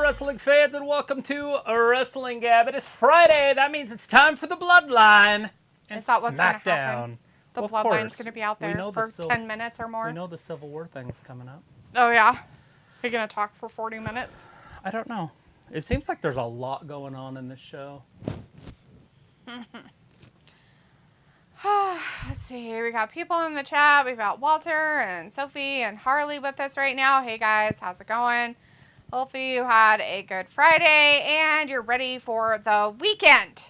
wrestling fans, and welcome to Wrestling Gab. It is Friday. That means it's time for the Bloodline. And is that what's going to happen? Smackdown. The well, Bloodline's going to be out there for 10 minutes or more? We know the Civil War thing's coming up. Oh, yeah? You're going to talk for 40 minutes? I don't know. It seems like there's a lot going on in this show. Let's see. We got people in the chat. We've got Walter and Sophie and Harley with us right now. Hey, guys. How's it going? Hopefully you had a good Friday and you're ready for the weekend.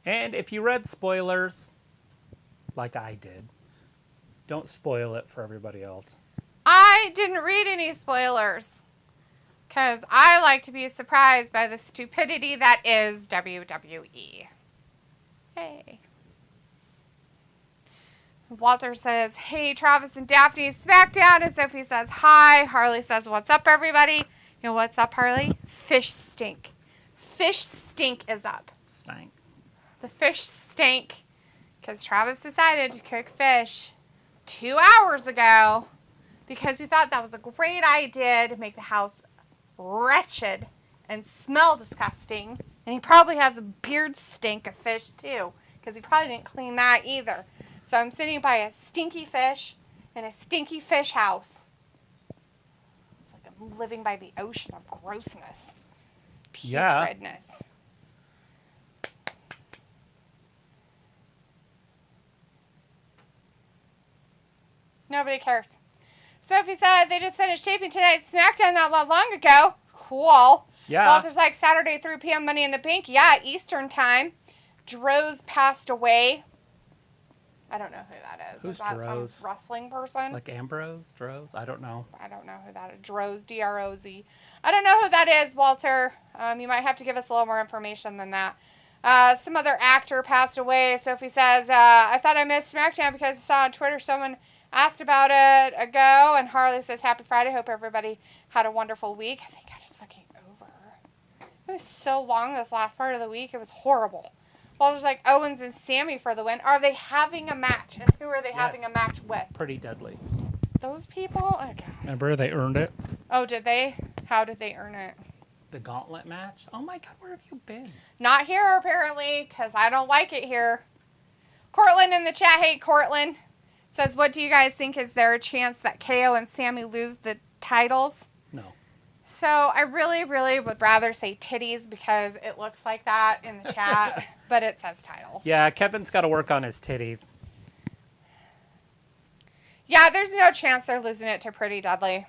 And if you read spoilers, like I did, don't spoil it for everybody else. I didn't read any spoilers because I like to be surprised by the stupidity that is WWE. Hey. Walter says, hey, Travis and Daphne, Smackdown. And Sophie says, hi. Harley says, what's up, everybody? You know what's up, Harley? Fish stink. Fish stink is up. Stank. The fish stink because Travis decided to cook fish 2 hours ago because he thought that was a great idea to make the house wretched and smell disgusting. And he probably has a beard stink of fish, too, because he probably didn't clean that either. So I'm sitting by a stinky fish in a stinky fish house. It's like I'm living by the ocean of grossness. Putridness. Yeah. Nobody cares. Sophie said they just finished taping tonight's SmackDown not long ago. Cool. Yeah. Walter's like Saturday 3 p.m. Money in the Bank. Yeah, Eastern time. Droz passed away. I don't know who that is. Who's is that Droz? Some wrestling person? Like Ambrose? Droz? I don't know. I don't know who that is. Droz, D-R-O-Z. I don't know who that is, Walter. You might have to give us a little more information than that. Some other actor passed away. Sophie says, I thought I missed SmackDown because I saw on Twitter someone asked about it ago. And Harley says, happy Friday. Hope everybody had a wonderful week. Thank God it's fucking over. It was so long this last part of the week. It was horrible. Walter's like Owens and Sammy for the win. Are they having a match? And who are they having a match with? Pretty deadly. Those people? Oh, God. Remember they earned it? Oh, did they? How did they earn it? The gauntlet match? Oh, my God. Where have you been? Not here, apparently, because I don't like it here. Cortland in the chat. Hey, Cortland. Says, what do you guys think? Is there a chance that KO and Sammy lose the titles? No. So I really, really would rather say titties because it looks like that in the chat, but it says titles. Yeah, Kevin's got to work on his titties. Yeah, there's no chance they're losing it to Pretty Deadly.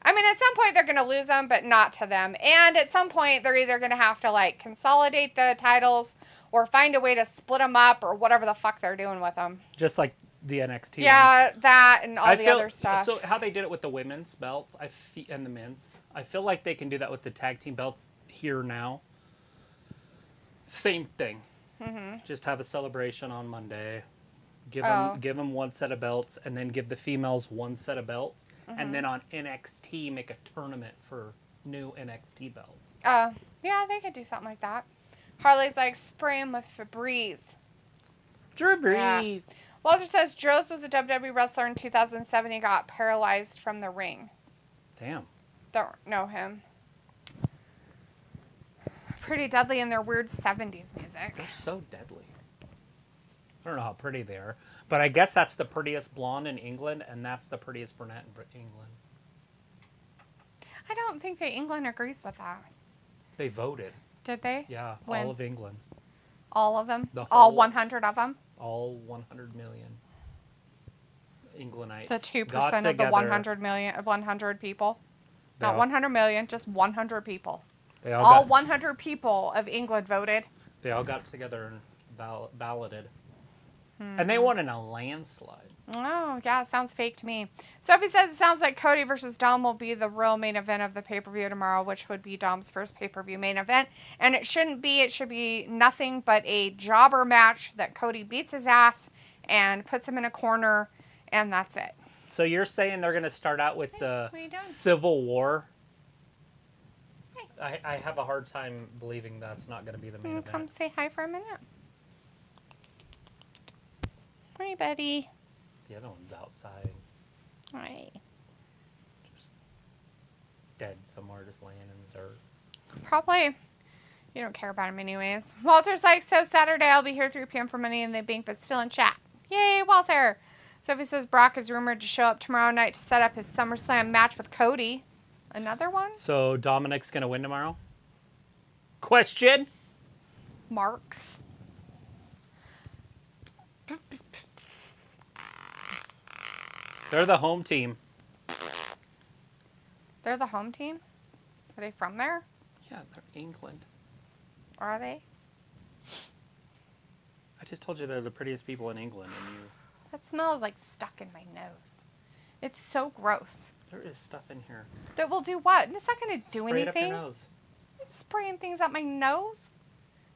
I mean, at some point they're going to lose them, but not to them. And at some point they're either going to have to, like, consolidate the titles or find a way to split them up or whatever the fuck they're doing with them. Just like the NXT. Yeah, that and all the other stuff. So how they did it with the women's belts and the men's, I feel like they can do that with the tag team belts here now. Same thing. Mm-hmm. Just have a celebration on Monday. Give them one set of belts, and then give the females one set of belts, and then on NXT make a tournament for new NXT belts. Yeah, they could do something like that. Harley's like, spray him with Febreze. Febreze. Yeah. Walter says Droz was a WWE wrestler in 2007. He got paralyzed from the ring. Damn. Don't know him. Pretty Deadly in their weird 70s music. They're so deadly. I don't know how pretty they are, but I guess that's the prettiest blonde in England, and that's the prettiest brunette in England. I don't think that England agrees with that. They voted. Did they? Yeah, when? all of England. All of them? All 100 of them? All 100 million Englandites. The 2% of the 100 people? Not 100 million, just 100 people. All 100 people of England voted. They all got together and balloted. And they won in a landslide. Oh, yeah, it sounds fake to me. Sophie says it sounds like Cody versus Dom will be the real main event of the pay-per-view tomorrow, which would be Dom's first pay-per-view main event. And it shouldn't be. It should be nothing but a jobber match that Cody beats his ass and puts him in a corner, and that's it. So you're saying they're going to start out with the Civil War? Hey. I have a hard time believing that's not going to be the main event. Come say hi for a minute. Hi, buddy. The other one's outside. Hi. Just dead somewhere, just laying in the dirt. Probably. You don't care about him anyways. Walter's like, so Saturday I'll be here 3 p.m. for Money in the Bank, but still in chat. Yay, Walter. Sophie says Brock is rumored to show up tomorrow night to set up his SummerSlam match with Cody. Another one? So Dominik's going to win tomorrow? Question? Marks. They're the home team. They're the home team? Are they from there? Yeah, they're England. Or are they? I just told you they're the prettiest people in England, and you... That smell is like stuck in my nose. It's so gross. There is stuff in here. That will do what? It's not going to do Spray it anything. up your nose. I'm spraying things up my nose.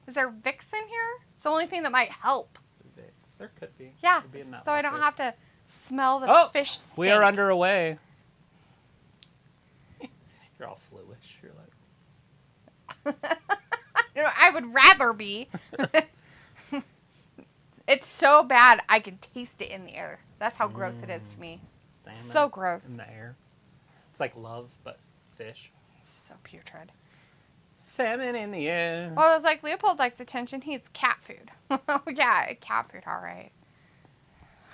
Is there Vicks in here? It's the only thing that might help. Vicks. There could be. Yeah, Could be in that so I don't bucket. have to smell the fish stink. We are underway. You're all fluish. You're like... You know, I would rather be. It's so bad I can taste it in the air. That's how gross it is to me. Salmon So gross. in the air. It's like love, but fish. So putrid. Salmon in the air. Well, it's like Leopold likes attention. He eats cat food. Yeah, cat food, all right.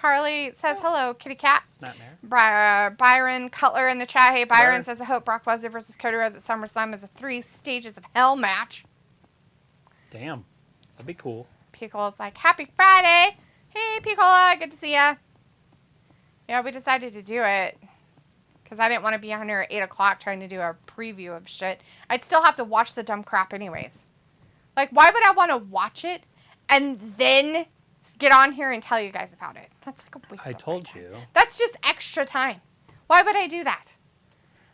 Harley says, hello, kitty cat. Snapmare. Byron Cutler in the chat. Hey, Byron Byron. says, I hope Brock Lesnar versus Cody Rhodes at SummerSlam is a 3 stages of hell match. Damn. That'd be cool. Piccola's like, happy Friday. Hey, Piccola, good to see ya. Yeah, we decided to do it because I didn't want to be on here at 8 o'clock trying to do a preview of shit. I'd still have to watch the dumb crap anyways. Like, why would I want to watch it and then get on here and tell you guys about it? That's like a waste I of told my time. you. That's just extra time. Why would I do that?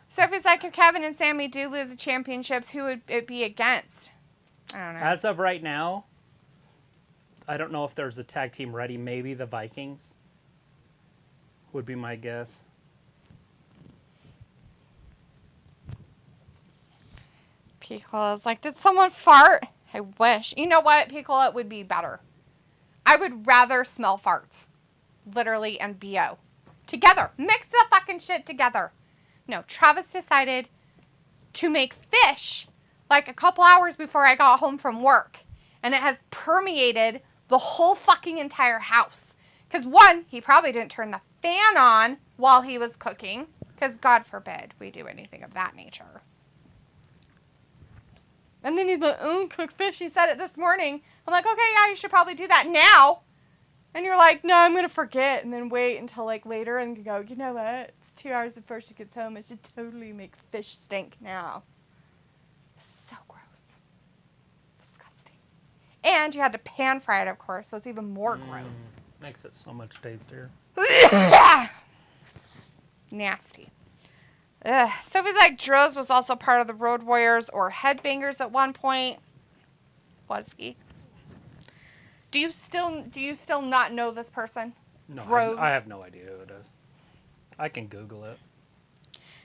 Sophie's like, if Kevin and Sammy do lose the championships, who would it be against? I don't know. As of right now, I don't know if there's a tag team ready. Maybe the Vikings would be my guess. Piccola's like, did someone fart? I wish. You know what, Piccola, it would be better. I would rather smell farts. Literally and BO. Together. Mix the fucking shit together. No, Travis decided to make fish like a couple hours before I got home from work. And it has permeated the whole fucking entire house. Because one, he probably didn't turn the fan on while he was cooking. Because God forbid we do anything of that nature. And then he's like, cook fish. He said it this morning. I'm like, okay, yeah, you should probably do that now. And you're like, no, I'm going to forget. And then wait until like later and go, you know what? It's 2 hours before she gets home. I should totally make fish stink now. So gross. Disgusting. And you had to pan fry it, of course, so it's even more gross. Makes it so much tastier. Nasty. Ugh. Sophie's like, Droz was also part of the Road Warriors or Headbangers at one point. Was he? Do you still not know this person? No, Droz? I have no idea who it is. I can Google it.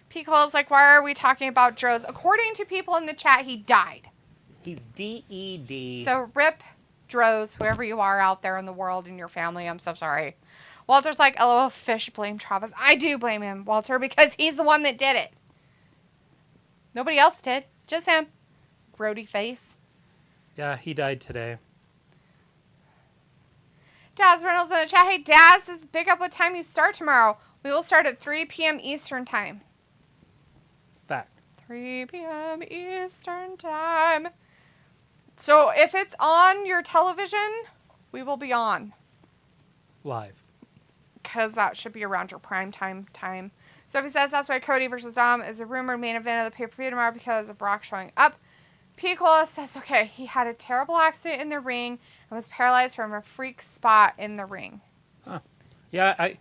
Picole's like, why are we talking about Droz? According to people in the chat, he died. He's DED. So rip Droz, whoever you are out there in the world and your family. I'm so sorry. Walter's like, LOL, fish, blame Travis. I do blame him, Walter, because he's the one that did it. Nobody else did. Just him. Grody face. Yeah, he died today. Daz Reynolds in the chat. Hey, Daz, this is big up what time you start tomorrow. We will start at 3 p.m. Eastern time. Fact. 3 p.m. Eastern time. So if it's on your television, we will be on. Live. Because that should be around your prime time. Sophie says that's why Cody versus Dom is a rumored main event of the pay-per-view tomorrow because of Brock showing up. Picola says, okay, he had a terrible accident in the ring and was paralyzed from a freak spot in the ring. Huh. Yeah,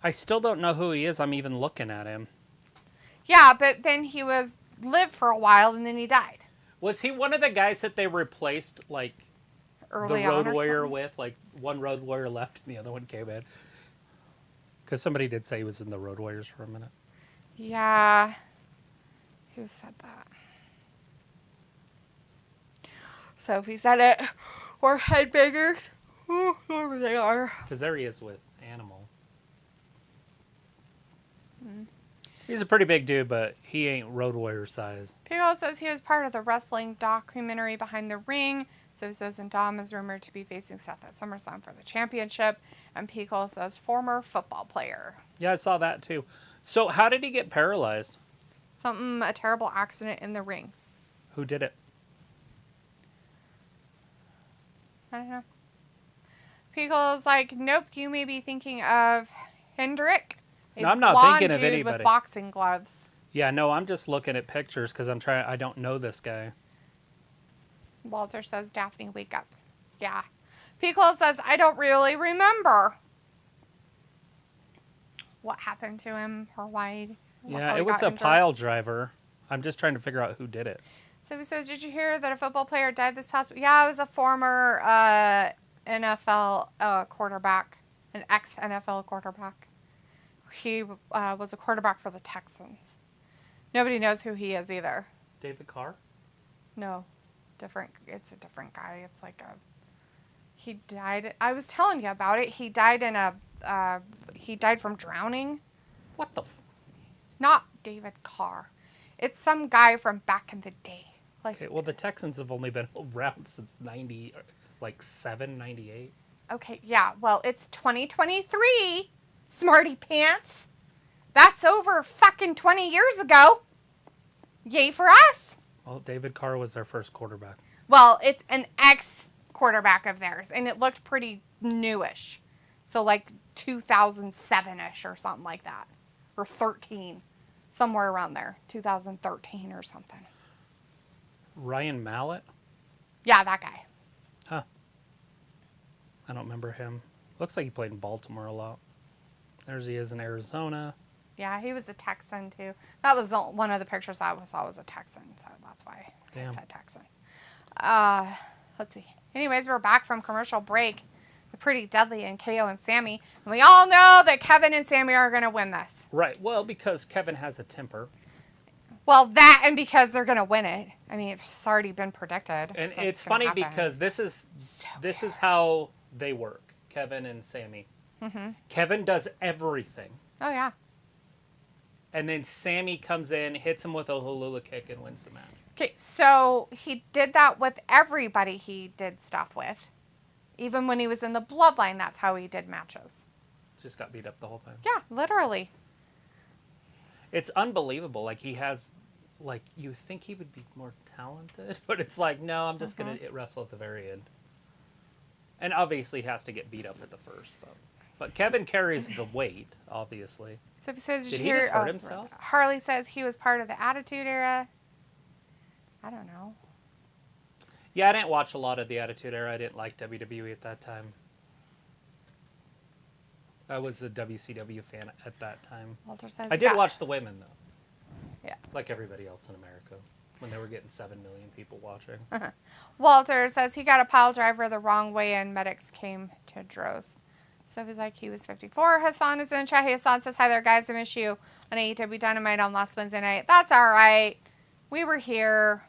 I still don't know who he is. I'm even looking at him. Yeah, but then he lived for a while and then he died. Was he one of the guys that they replaced, like, Early the Road on or Warrior something? with? Like, one Road Warrior left and the other one came in. Because somebody did say he was in the Road Warriors for a minute. Yeah. Who said that? Sophie said it. Or headbangers. Whoever they are. Because there he is with Animal. He's a pretty big dude, but he ain't Road Warrior size. Pico says he was part of the wrestling documentary Behind the Ring. So he says, and Dom is rumored to be facing Seth at SummerSlam for the championship. And Pico says, former football player. Yeah, I saw that too. So how did he get paralyzed? A terrible accident in the ring. Who did it? I don't know. Pico's like, nope, you may be thinking of Hendrick. No, I'm not thinking of dude anybody. With boxing gloves. Yeah, no, I'm just looking at pictures because I don't know this guy. Walter says, Daphne, wake up. Yeah. Pico says, I don't really remember what happened to him or why. Yeah, it was a pile driver. I'm just trying to figure out who did it. So he says, did you hear that a football player died this past week? Yeah, it was a former NFL quarterback, an ex-NFL quarterback. He was a quarterback for the Texans. Nobody knows who he is either. David Carr? No, different. It's a different guy. It's like he died. I was telling you about it. He died he died from drowning. What the? Not David Carr. It's some guy from back in the day. Okay, well, the Texans have only been around since 97, 98. Okay, yeah. Well, it's 2023, smarty pants. That's over fucking 20 years ago. Yay for us. Well, David Carr was their first quarterback. Well, it's an ex-quarterback of theirs, and it looked pretty newish. So, like 2007-ish or something like that. Or 13. Somewhere around there. 2013 or something. Ryan Mallett? Yeah, that guy. Huh. I don't remember him. Looks like he played in Baltimore a lot. There's he is in Arizona. Yeah, he was a Texan, too. That was one of the pictures I saw was a Texan, so that's why I said Texan. Let's see. Anyways, we're back from commercial break. The Pretty Deadly and KO and Sammy. And we all know that Kevin and Sammy are going to win this. Right. Well, because Kevin has a temper. Well, that and because they're going to win it. I mean, it's already been predicted. And it's funny because this is how they work, Kevin and Sammy. Mm-hmm. Kevin does everything. Oh, yeah. And then Sammy comes in, hits him with a hula kick, and wins the match. Okay, so he did that with everybody he did stuff with. Even when he was in the Bloodline, that's how he did matches. Just got beat up the whole time. Yeah, literally. It's unbelievable. Like, he has, like, you think he would be more talented, but it's like, no, I'm just going to wrestle at the very end. And obviously he has to get beat up at the first, but Kevin carries the weight, obviously. So he says, did he just hurt himself? Harley says he was part of the Attitude Era. I don't know. Yeah, I didn't watch a lot of the Attitude Era. I didn't like WWE at that time. I was a WCW fan at that time. Walter says I did watch the women, though. Yeah. Like everybody else in America. When they were getting 7 million people watching. Walter says he got a pile driver the wrong way and medics came to Droz. So he's like, he was 54. Hassan is in the chat. Hey, Hassan says, hi there, guys. I miss you on AEW Dynamite on last Wednesday night. That's all right. We were here.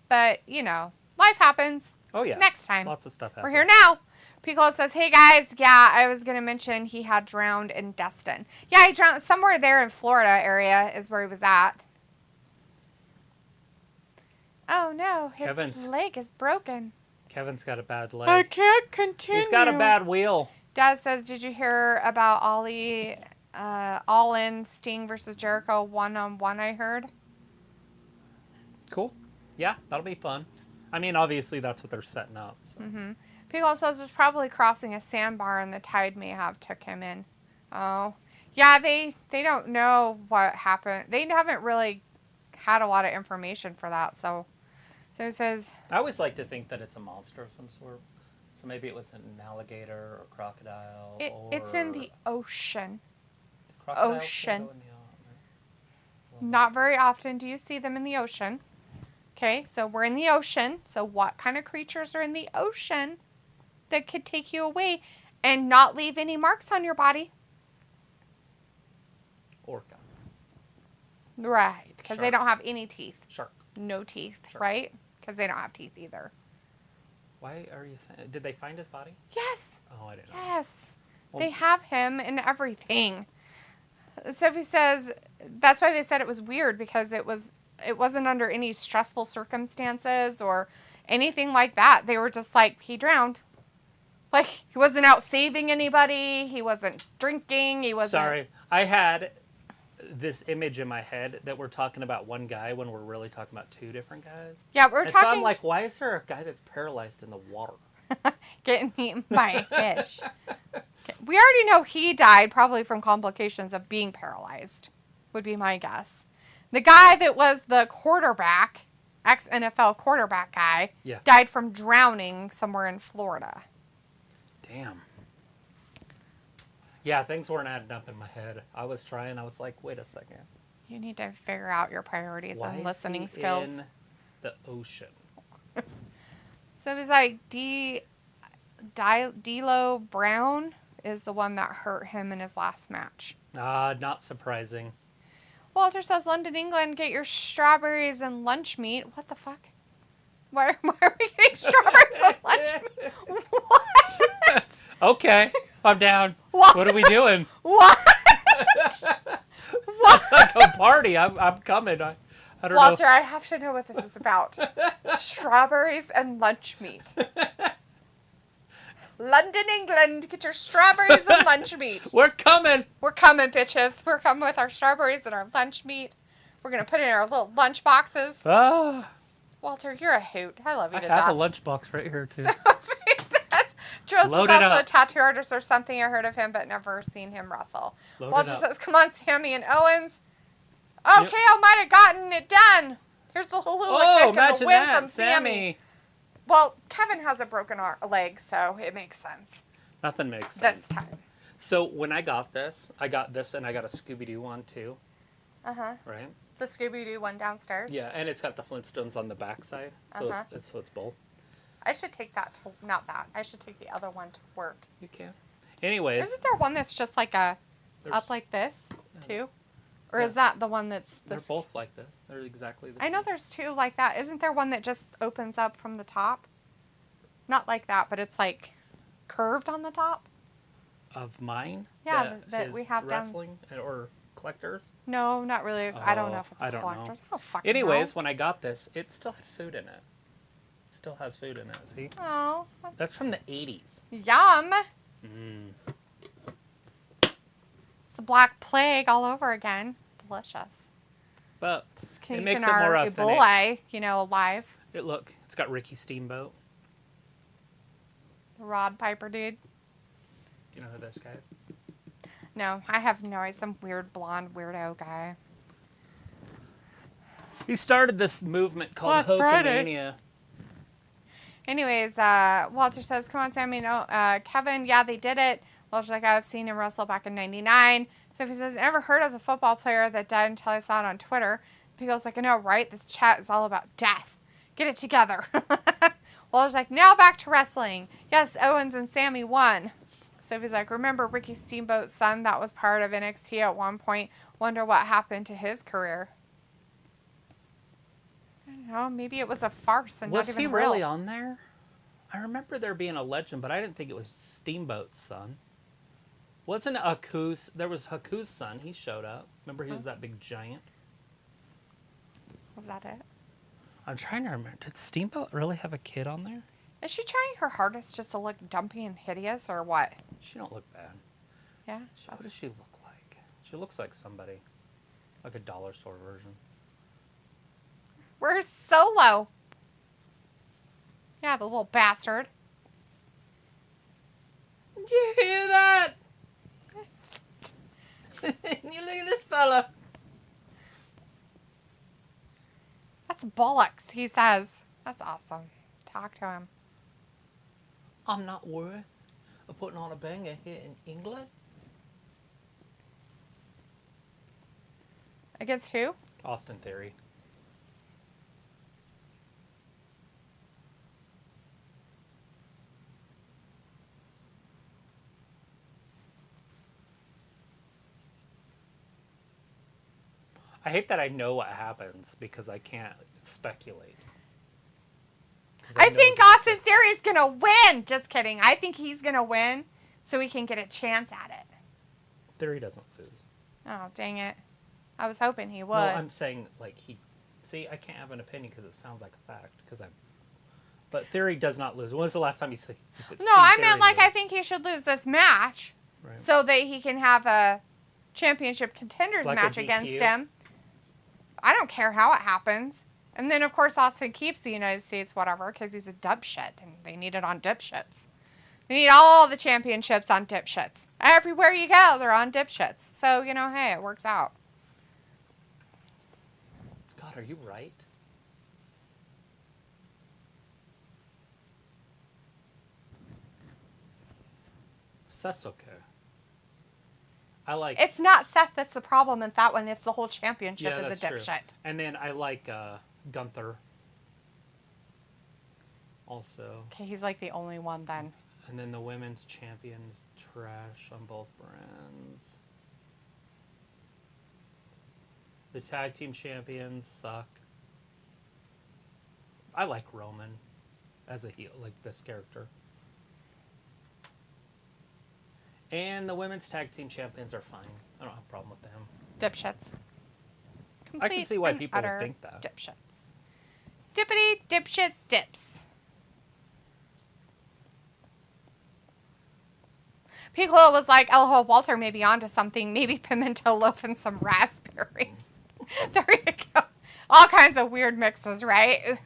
But, you know, life happens. Oh, yeah. Next time. Lots of stuff happens. We're here now. Piccolo says, hey, guys. Yeah, I was going to mention he had drowned in Destin. Yeah, he drowned somewhere there in Florida area is where he was at. Oh, no. His leg is broken. Kevin's got a bad leg. I can't continue. He's got a bad wheel. Dad says, did you hear about All In Sting versus Jericho 1-on-1, I heard? Cool. Yeah, that'll be fun. I mean, obviously, that's what they're setting up. So. Mm-hmm. Piccolo says there's probably crossing a sandbar and the tide may have took him in. Oh. Yeah, they don't know what happened. They haven't really had a lot of information for that, so it says... I always like to think that it's a monster of some sort. So maybe it was an alligator or crocodile. It's in the ocean. Crocodiles ocean. Go in the well, not very often do you see them in the ocean. Okay, so we're in the ocean. So what kind of creatures are in the ocean that could take you away and not leave any marks on your body? Orca. Right, because they don't have any teeth. Shark. No teeth, Shark. right? Because they don't have teeth either. Why are you saying... Did they find his body? Yes. Oh, I didn't know. Yes. Well, they have him and everything. Sophie says that's why they said it was weird, because it wasn't under any stressful circumstances or anything like that. They were just like, he drowned. Like, he wasn't out saving anybody. He wasn't drinking. He wasn't... Sorry. I had this image in my head that we're talking about one guy when we're really talking about two different guys. Yeah, we're talking... So I'm like, why is there a guy that's paralyzed in the water? Getting eaten by a fish. We already know he died probably from complications of being paralyzed, would be my guess. The guy that was the quarterback, ex-NFL quarterback guy, died from drowning somewhere in Florida. Damn. Yeah, things weren't adding up in my head. I was like, wait a second. You need to figure out your priorities and listening is he skills. In the ocean. So it was like D'Lo Brown is the one that hurt him in his last match. Not surprising. Walter says, London, England, get your strawberries and lunch meat. What the fuck? Why are we getting strawberries and lunch meat? What? Okay, I'm down. What are we doing? What? What? It's like a party. I'm coming. I don't know. Walter, I have to know what this is about. Strawberries and lunch meat. London, England, get your strawberries and lunch meat. We're coming. We're coming, bitches. We're coming with our strawberries and our lunch meat. We're going to put it in our little lunch boxes. Walter, you're a hoot. I love you to death. I have a lunch box right here, too. Joe's was also a tattoo artist or something. I heard of him, but never seen him wrestle. Walter says, come on, Sammy and Owens. Okay, I might have gotten it done. Here's the hula kick and the win from Sammy. Well, Kevin has a broken leg, so it makes sense. Nothing makes sense. This time. So when I got this and I got a Scooby-Doo one, too. Uh-huh. Right? The Scooby-Doo one downstairs? Yeah, and it's got the Flintstones on the backside, so it's both. I should take that to, not that. I should take the other one to work. You can. Anyways. Isn't there one that's just like up like this, too? Or is that the one that's... They're both like this. They're exactly the same. I know there's two like that. Isn't there one that just opens up from the top? Not like that, but it's like curved on the top? Of mine? Yeah, that we have wrestling or collectors? No, not really. I don't know if it's collectors. I don't fucking know. Anyways, when I got this, it still had food in it. Still has food in it, see? Oh. That's from the 80s. Yum. It's the Black Plague all over again. Delicious. But just it makes it more authentic. Ebola, alive. It's got Ricky Steamboat. The Rod Piper dude. Do you know who this guy is? No, I have no idea. Some weird blonde weirdo guy. He started this movement called Hulkamania. Anyways, Walter says, come on, Sammy. No, Kevin, yeah, they did it. Walter's like, I've seen him wrestle back in 99. Sophie says, I never heard of the football player that died until I saw it on Twitter. Pickle's like, I know, right? This chat is all about death. Get it together. Walter's like, now back to wrestling. Yes, Owens and Sammy won. Sophie's like, remember Ricky Steamboat's son that was part of NXT at one point? Wonder what happened to his career. I don't know. Maybe it was a farce and not even real. Was he really on there? I remember there being a legend, but I didn't think it was Steamboat's son. Wasn't Haku's? There was Haku's son. He showed up. Remember, he was that big giant. Was that it? I'm trying to remember. Did Steamboat really have a kid on there? Is she trying her hardest just to look dumpy and hideous, or what? She don't look bad. Yeah? What does she look like? She looks like somebody. Like a dollar store version. Where's Solo? Yeah, the little bastard. Did you hear that? You look at this fella. That's bollocks, he says. That's awesome. Talk to him. I'm not worried of putting on a banger here in England. Against who? Austin Theory. I hate that I know what happens because I can't speculate. I think Austin Theory is going to win. Just kidding. I think he's going to win so he can get a chance at it. Theory doesn't lose. Oh, dang it. I was hoping he would. No, I'm saying, like, he... See, I can't have an opinion because it sounds like a fact. But Theory does not lose. When was the last time you said... No, I meant, like, I think he should lose this match. Right. So that he can have a championship contenders like match against him. I don't care how it happens. And then, of course, Austin keeps the United States, whatever, because he's a dipshit, and they need it on dipshits. They need all the championships on dipshits. Everywhere you go, they're on dipshits. So, you know, hey, it works out. God, are you right? Seth's okay. I like... It's not Seth that's the problem in that one. It's the whole championship is a dipshit. True. And then I like Gunther. Also. Okay, he's like the only one then. And then the women's champions trash on both brands. The tag team champions suck. I like Roman as a heel, like this character. And the women's tag team champions are fine. I don't have a problem with them. Dipshits. I can see why people would think that. Dipshits. Dippity dipshit dips. Piccolo was like, "Oh, Walter may be onto something. Maybe pimento loaf and some raspberries." There you go. All kinds of weird mixes, right?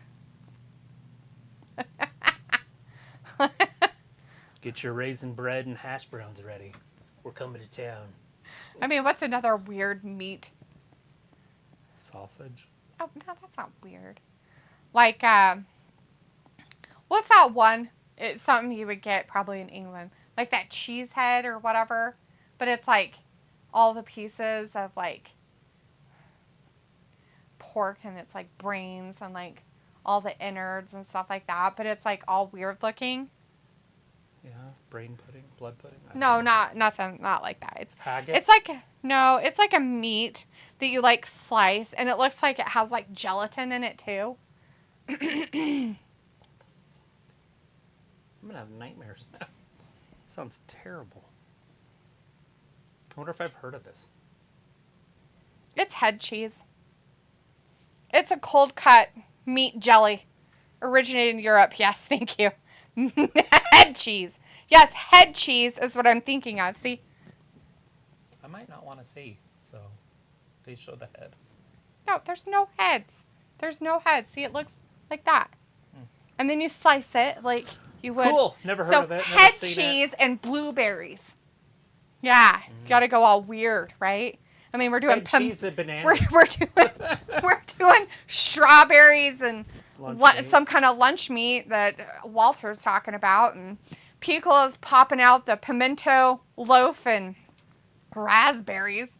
Get your raisin bread and hash browns ready. We're coming to town. I mean, what's another weird meat? Sausage. Oh, no, that's not weird. Like, what's that one? It's something you would get probably in England. Like that cheese head or whatever. But it's like all the pieces of like pork and it's like brains and like all the innards and stuff like that. But it's like all weird looking. Yeah, brain pudding, blood pudding. No, nothing, not like that. It's haggis? It's like it's like a meat that you like slice, and it looks like it has like gelatin in it too. I'm gonna have nightmares now. Sounds terrible. I wonder if I've heard of this. It's head cheese. It's a cold cut meat jelly, originated in Europe. Yes, thank you. Head cheese. Yes, head cheese is what I'm thinking of. See? I might not want to see, so they show the head. No, there's no heads. There's no heads. See, it looks like that. And then you slice it like you would. Cool. Never heard of it. So head cheese and blueberries. Yeah, you gotta go all weird, right? I mean, we're doing cheese and bananas. we're doing strawberries and Lunch some kind of lunch meat that Walter's talking about, and Piccolo's popping out the pimento loaf and raspberries.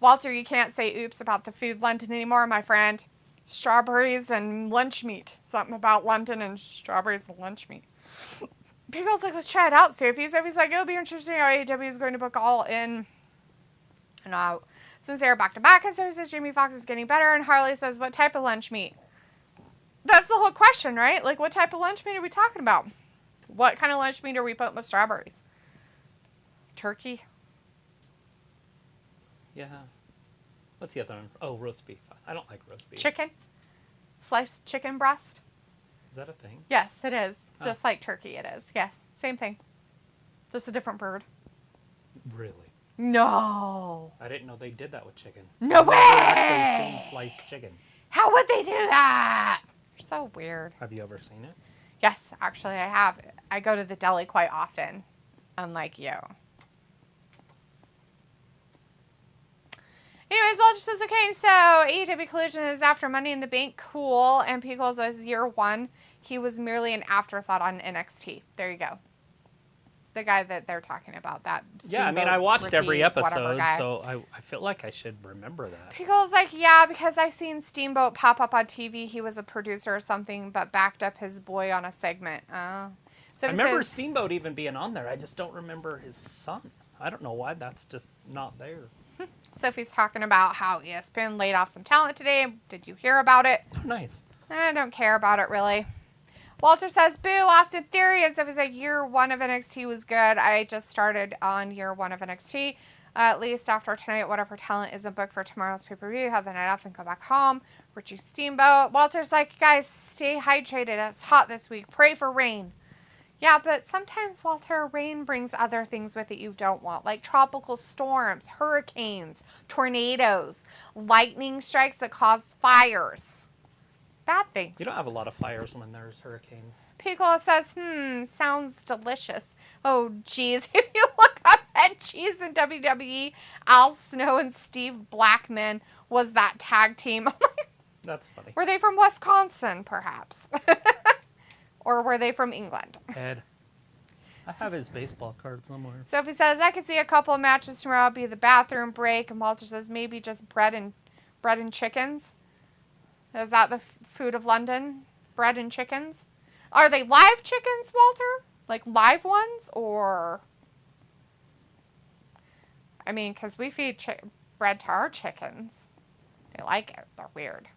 Walter, you can't say oops about the food London anymore, my friend. Strawberries and lunch meat. Something about London and strawberries and lunch meat. Piccolo's like, let's try it out, Sophie. Sophie's like, it'll be interesting how AEW is going to book All In. And since they're back to back, and Sophie says Jamie Foxx is getting better, and Harley says, what type of lunch meat? That's the whole question, right? Like, what type of lunch meat are we talking about? What kind of lunch meat are we putting with strawberries? Turkey? Yeah. What's the other one? Oh, roast beef. I don't like roast beef. Chicken? Sliced chicken breast? Is that a thing? Yes, it is. Oh. Just like turkey it is. Yes, same thing. Just a different bird. Really? No. I didn't know they did that with chicken. No way! I've never actually seen sliced chicken. How would they do that? You're so weird. Have you ever seen it? Yes, actually I have. I go to the deli quite often, unlike you. Anyways, Walter says, okay, so AEW Collision is after Money in the Bank. Cool. And Pickles says year one. He was merely an afterthought on NXT. There you go. The guy that they're talking about. That yeah, I mean, I watched every episode, so I feel like I should remember that. Pickles like, yeah, because I seen Steamboat pop up on TV. He was a producer or something, but backed up his boy on a segment. So I remember Steamboat even being on there. I just don't remember his son. I don't know why that's just not there. Sophie's talking about how ESPN laid off some talent today. Did you hear about it? Oh, nice. I don't care about it, really. Walter says, boo, Austin Theory. And Sophie's like, year 1 of NXT was good. I just started on year 1 of NXT. At least after tonight, whatever talent isn't booked for tomorrow's pay-per-view, have the night off and go back home. Richie Steamboat. Walter's like, guys, stay hydrated. It's hot this week. Pray for rain. Yeah, but sometimes, Walter, rain brings other things with it you don't want, like tropical storms, hurricanes, tornadoes, lightning strikes that cause fires. Bad things. You don't have a lot of fires when there's hurricanes. Pickle says, sounds delicious. Oh, geez. If you look up head cheese in WWE, Al Snow and Steve Blackman was that tag team. That's funny. Were they from Wisconsin, perhaps? Or were they from England? Ed. I have his baseball card somewhere. Sophie says, I could see a couple of matches tomorrow be the bathroom break. And Walter says, maybe just bread and chickens. Is that the food of London? Bread and chickens? Are they live chickens, Walter? Like live ones? Or... I mean, because we feed bread to our chickens. They like it. They're weird.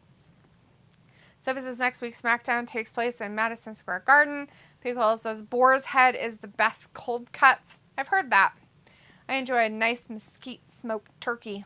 Sophie says next week's SmackDown takes place in Madison Square Garden. Pickle says Boar's Head is the best cold cuts. I've heard that. I enjoy a nice mesquite smoked turkey.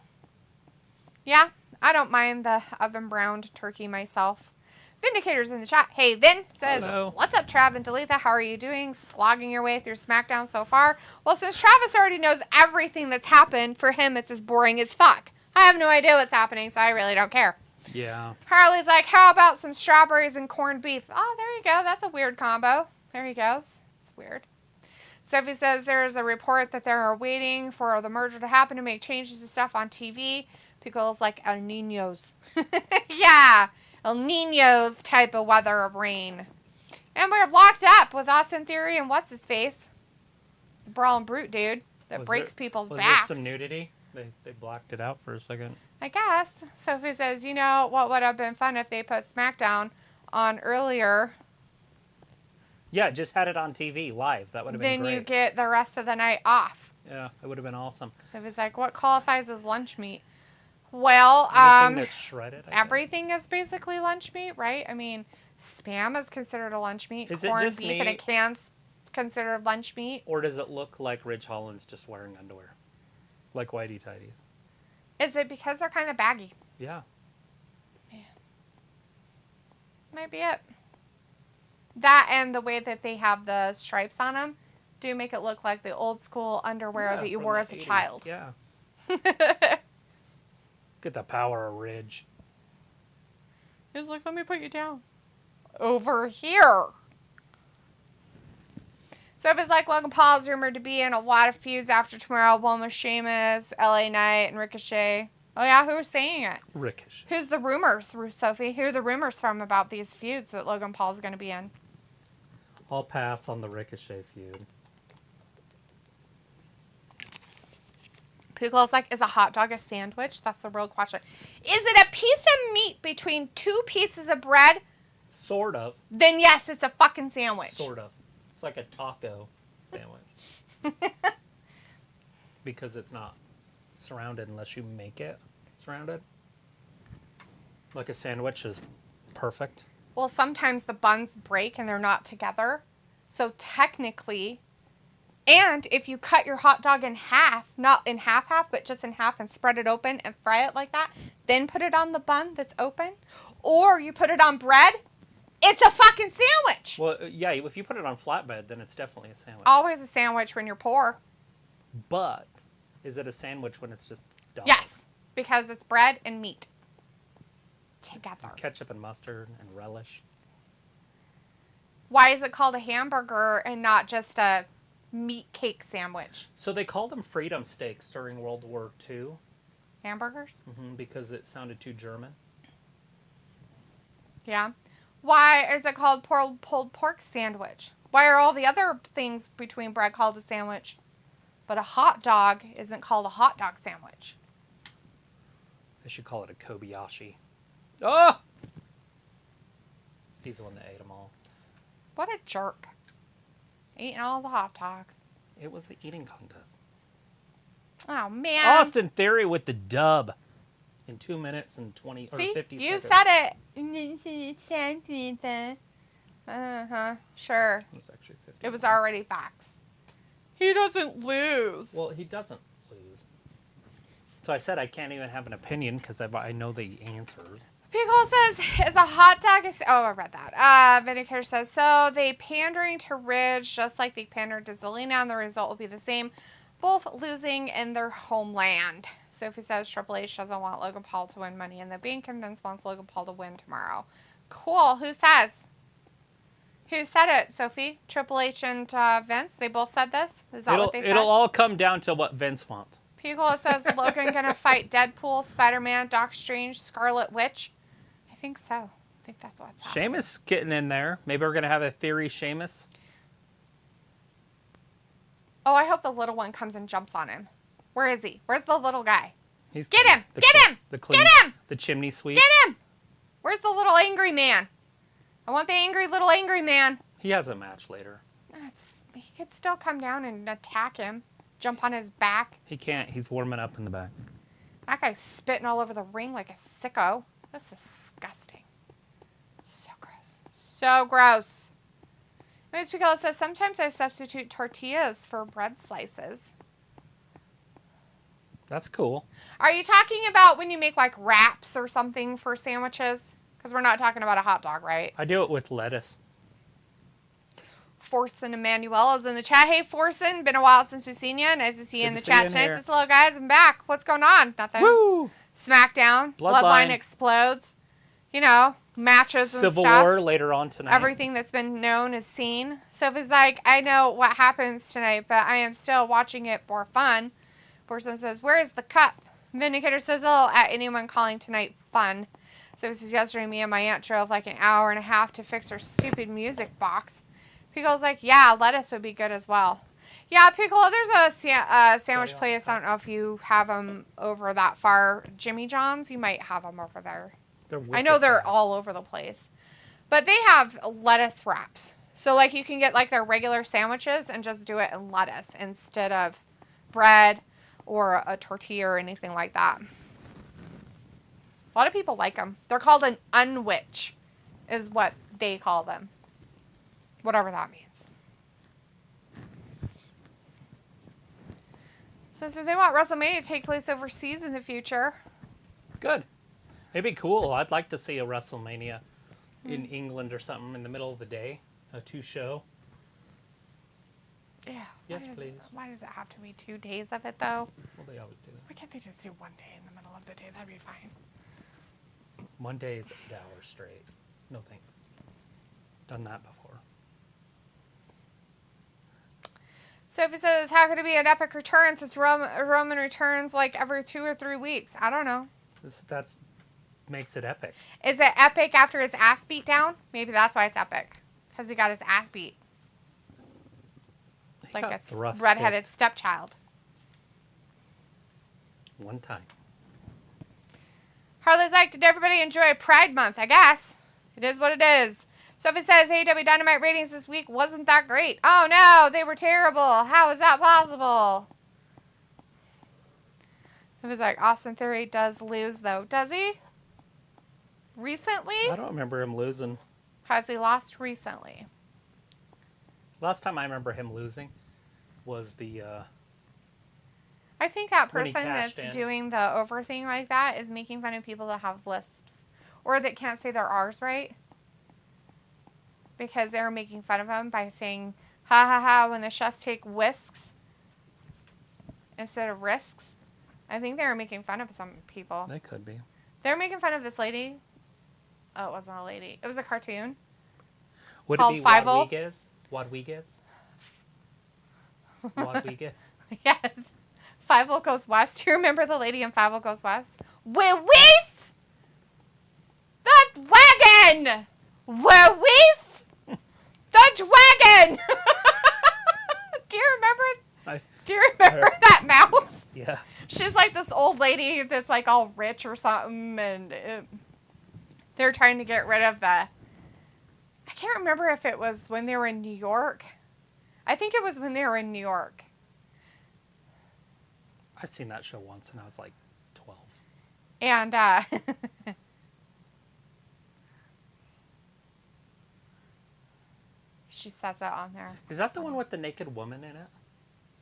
Yeah, I don't mind the oven browned turkey myself. Vindicator's in the chat. Hey, Vin says, hello. What's up, Trav and Dalitha? How are you doing? Slogging your way through SmackDown so far? Well, since Travis already knows everything that's happened, for him it's as boring as fuck. I have no idea what's happening, so I really don't care. Yeah. Harley's like, how about some strawberries and corned beef? Oh, there you go. That's a weird combo. There he goes. It's weird. Sophie says there's a report that they're waiting for the merger to happen to make changes to stuff on TV. Pickle's like El Niños. Yeah. El Niños type of weather of rain. And we're locked up with Austin Theory and what's his face? The Brawl and Brute dude that breaks people's backs. Was there some nudity? They blocked it out for a second. I guess. Sophie says, you know, what would have been fun if they put SmackDown on earlier. Yeah, just had it on TV live. That would have been great. Then you get the rest of the night off. Yeah, it would have been awesome. Sophie's like, what qualifies as lunch meat? Well, anything that's shredded, everything is basically lunch meat, right? I mean, Spam is considered a lunch meat. Corned beef in a can's considered lunch meat. Or does it look like Ridge Holland's just wearing underwear? Like whitey tighties? Is it because they're kind of baggy? Yeah. Yeah. Might be it. That and the way that they have the stripes on them do make it look like the old school underwear that you wore as a 80s. child. Yeah. Get the power of Ridge. He's like, let me put you down. Over here. So if it's like Logan Paul's rumored to be in a lot of feuds after tomorrow, one with Sheamus, LA Knight, and Ricochet. Oh yeah, who was saying it? Ricochet. Who's the rumors, Sophie? Who are the rumors from about these feuds that Logan Paul's going to be in? I'll pass on the Ricochet feud. Pickle's like, is a hot dog a sandwich? That's the real question. Is it a piece of meat between two pieces of bread? Sort of. Then yes, it's a fucking sandwich. Sort of. It's like a taco sandwich. Because it's not surrounded unless you make it surrounded. Like a sandwich is perfect. Well, sometimes the buns break and they're not together. So technically, and if you cut your hot dog in half, not in half, but just in half and spread it open and fry it like that, then put it on the bun that's open, or you put it on bread, it's a fucking sandwich. Well, yeah, if you put it on flatbread, then it's definitely a sandwich. Always a sandwich when you're poor. But is it a sandwich when it's just dog? Yes, because it's bread and meat together. Ketchup and mustard and relish. Why is it called a hamburger and not just a meat cake sandwich? So they called them freedom steaks during World War II. Hamburgers? Mm-hmm, because it sounded too German. Yeah. Why is it called pulled pork sandwich? Why are all the other things between bread called a sandwich? But a hot dog isn't called a hot dog sandwich. They should call it a Kobayashi. Oh! He's the one that ate them all. What a jerk. Eating all the hot dogs. It was the eating contest. Oh, man. Austin Theory with the dub. In 2 minutes and 20 or 50 seconds. You said it. Sure. It was actually 50. It was already facts. He doesn't lose. Well, he doesn't lose. So I said I can't even have an opinion because I know the answers. Pickle says, is a hot dog... Oh, I read that. Vinegar says, so they pandering to Ridge just like they pandered to Zelina, and the result will be the same. Both losing in their homeland. Sophie says Triple H doesn't want Logan Paul to win Money in the Bank and Vince wants Logan Paul to win tomorrow. Cool. Who says? Who said it, Sophie? Triple H and Vince? They both said this? Is that what they said? It'll all come down to what Vince wants. Pickle says Logan going to fight Deadpool, Spider-Man, Doc Strange, Scarlet Witch. I think so. I think that's what's happening. Sheamus getting in there. Maybe we're going to have a theory Sheamus. Oh, I hope the little one comes and jumps on him. Where is he? Where's the little guy? Get him! Get him! Get him! The chimney sweep. Get him! Where's the little angry man? I want the little angry man. He has a match later. He could still come down and attack him. Jump on his back. He can't. He's warming up in the back. That guy's spitting all over the ring like a sicko. That's disgusting. So gross. So gross. Miss Picola says, sometimes I substitute tortillas for bread slices. That's cool. Are you talking about when you make like wraps or something for sandwiches? Because we're not talking about a hot dog, right? I do it with lettuce. Forsen Emmanuel is in the chat. Hey, Forsen. Been a while since we've seen you. Nice to see you in the chat tonight. Says, hello, guys. I'm back. What's going on? Nothing. Woo! Smackdown. Bloodline explodes. You know, matches and Civil stuff. War later on tonight. Everything that's been known is seen. Sophie's like, I know what happens tonight, but I am still watching it for fun. Forsen says, where's the cup? Vindicator says, oh, at anyone calling tonight fun. So this is yesterday, me and my aunt drove like an hour and a half to fix her stupid music box. Pickle's like, yeah, lettuce would be good as well. Yeah, Pickle, there's a sandwich place. I don't know if you have them over that far. Jimmy John's, you might have them over there. I know they're all over the place. But they have lettuce wraps. So, like, you can get, like, their regular sandwiches and just do it in lettuce instead of bread or a tortilla or anything like that. A lot of people like them. They're called an unwich is what they call them. Whatever that means. So they want WrestleMania to take place overseas in the future. Good. It'd be cool. I'd like to see a WrestleMania in England or something in the middle of the day. A 2-show. Yeah. Yes, please. Why does it have to be 2 days of it, though? Well, they always do that. Why can't they just do 1 day in the middle of the day? That'd be fine. 1 day is 8 hours straight. No thanks. Done that before. Sophie says, how could it be an epic return since Roman returns like every 2 or 3 weeks? I don't know. That's makes it epic. Is it epic after his ass beat down? Maybe that's why it's epic. Because he got his ass beat. Like a redheaded stepchild. One time. Harley's like, did everybody enjoy Pride Month? I guess. It is what it is. Sophie says, AEW Dynamite ratings this week wasn't that great. Oh no, they were terrible. How is that possible? Sophie's like, Austin Theory does lose though. Does he? Recently? I don't remember him losing. Has he lost recently? Last time I remember him losing was the... I think that person that's doing the over thing like that is making fun of people that have lisps. Or that can't say their R's right. Because they're making fun of him by saying, ha ha ha, when the chefs take whisks instead of risks. I think they were making fun of some people. They could be. They were making fun of this lady. Oh, it wasn't a lady. It was a cartoon. Would called it be Fievel? Rodriguez? Rodriguez? Yes. Fievel Goes West. Do you remember the lady in Fievel Goes West? Wee-wees! The wagon! Wee-wees! The dragon! Do you remember that mouse? Yeah. She's like this old lady that's like all rich or something, and they're trying to get rid of the... I can't remember if it was when they were in New York. I think it was when they were in New York. I've seen that show once and I was like 12. And she says it on there. Is that the one with the naked woman in it?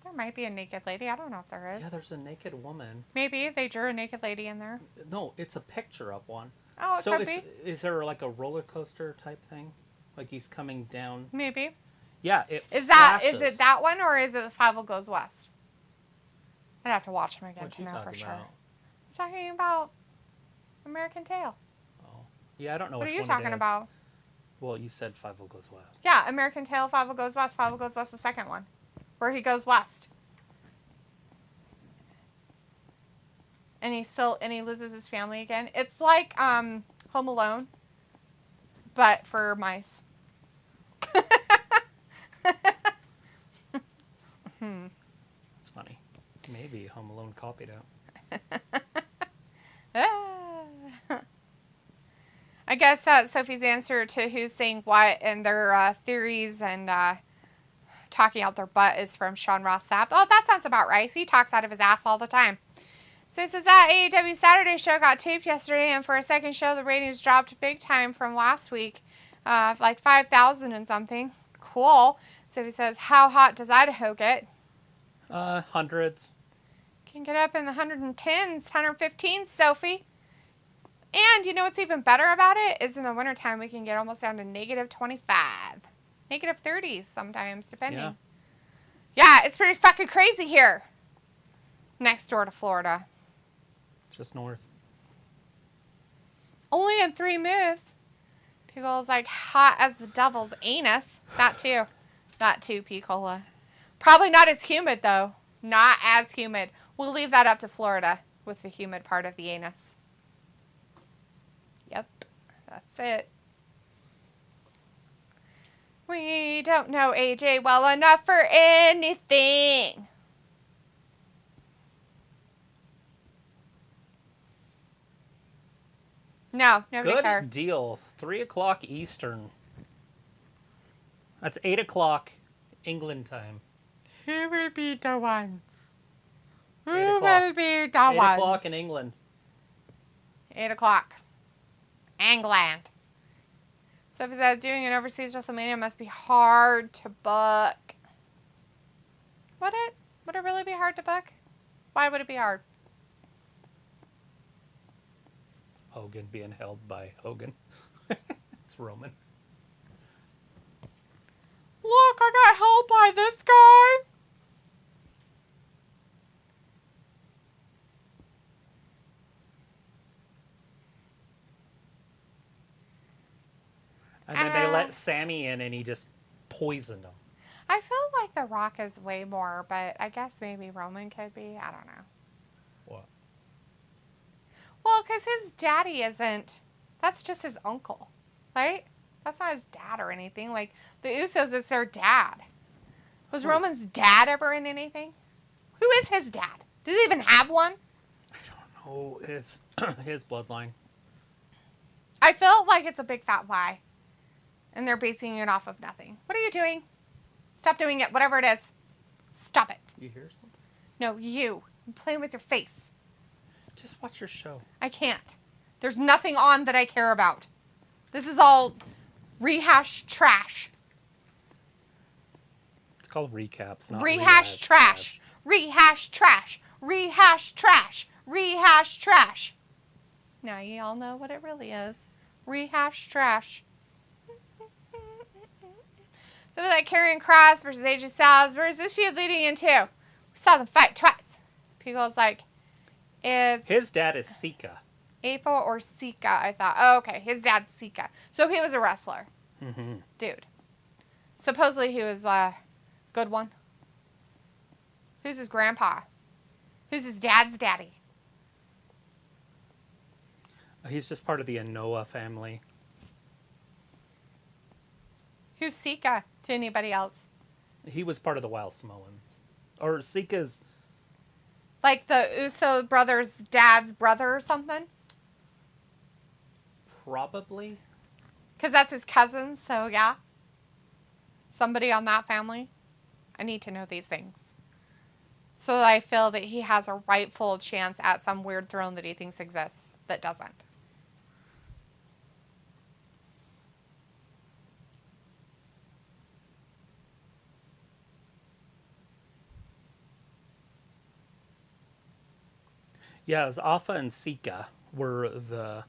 There might be a naked lady. I don't know if there is. Yeah, there's a naked woman. Maybe they drew a naked lady in there. No, it's a picture of one. Oh, it could be. Is there like a roller coaster type thing? Like he's coming down? Maybe. Yeah, is it that one or is it the Five Goes West? I'd have to watch him again to know for sure. I'm talking about American Tail. Oh, yeah, I don't know. What which are you one talking it is. about? Well, you said Five Goes West. Yeah, American Tail, Five Goes West. Five Goes West, the second one, where he goes west, and he loses his family again. It's like Home Alone, but for mice. It's funny. Maybe Home Alone copied it. I guess Sophie's answer to who's saying what and their theories and talking out their butt is from Sean Ross Sapp. Oh, that sounds about right. He talks out of his ass all the time. So it says that AEW Saturday show got taped yesterday, and for a second show, the ratings dropped big time from last week, like 5,000 and something. Cool. So he says, how hot does Idaho get? Hundreds. Can get up in the 110s, 115s, Sophie. And you know what's even better about it is in the wintertime we can get almost down to negative 25. Negative 30s sometimes, depending. Yeah, it's pretty fucking crazy here. Next door to Florida. Just north. Only in 3 moves. Pickle's like hot as the devil's anus. That too, Picola. Probably not as humid, though. Not as humid. We'll leave that up to Florida with the humid part of the anus. Yep, that's it. We don't know AJ well enough for anything. No, nobody cares. Good deal. 3 o'clock Eastern. That's 8 o'clock England time. Who will be the ones? Who 8 o'clock. will be the 8 ones? o'clock in England. 8 o'clock. England. So if it's doing an overseas WrestleMania must be hard to book. Would it? Would it really be hard to book? Why would it be hard? Hogan being held by Hogan. It's Roman. Look, I got held by this guy. And then they let Sammy in and he just poisoned him. I feel like The Rock is way more, but I guess maybe Roman could be. I don't know. What? Well, because his daddy isn't. That's just his uncle, right? That's not his dad or anything. Like, the Usos is their dad. Was Roman's dad ever in anything? Who is his dad? Does he even have one? I don't know. It's his bloodline. I feel like it's a big fat lie. And they're basing it off of nothing. What are you doing? Stop doing it, whatever it is. Stop it. You hear something? No, you. I'm playing with your face. Just watch your show. I can't. There's nothing on that I care about. This is all rehashed trash. It's called recaps, not Rehash trash. Rehash trash. Rehash trash. Rehash trash. Now you all know what it really is. Rehash trash. So that Karrion Kross versus AJ Styles, where's this feud leading into? We saw them fight twice. People's like, it's his dad is Sika. Afa or Sika, I thought. Oh, okay. His dad's Sika. So he was a wrestler. Mm-hmm. Dude. Supposedly he was a good one. Who's his grandpa? Who's his dad's daddy? He's just part of the Anoa family. Who's Sika to anybody else? He was part of the Wild Samoans. Or Sika's... Like the Uso brothers' dad's brother or something? Probably. Because that's his cousin, so yeah. Somebody on that family. I need to know these things. So that I feel that he has a rightful chance at some weird throne that he thinks exists that doesn't. Yeah, it was Alpha and Sika were the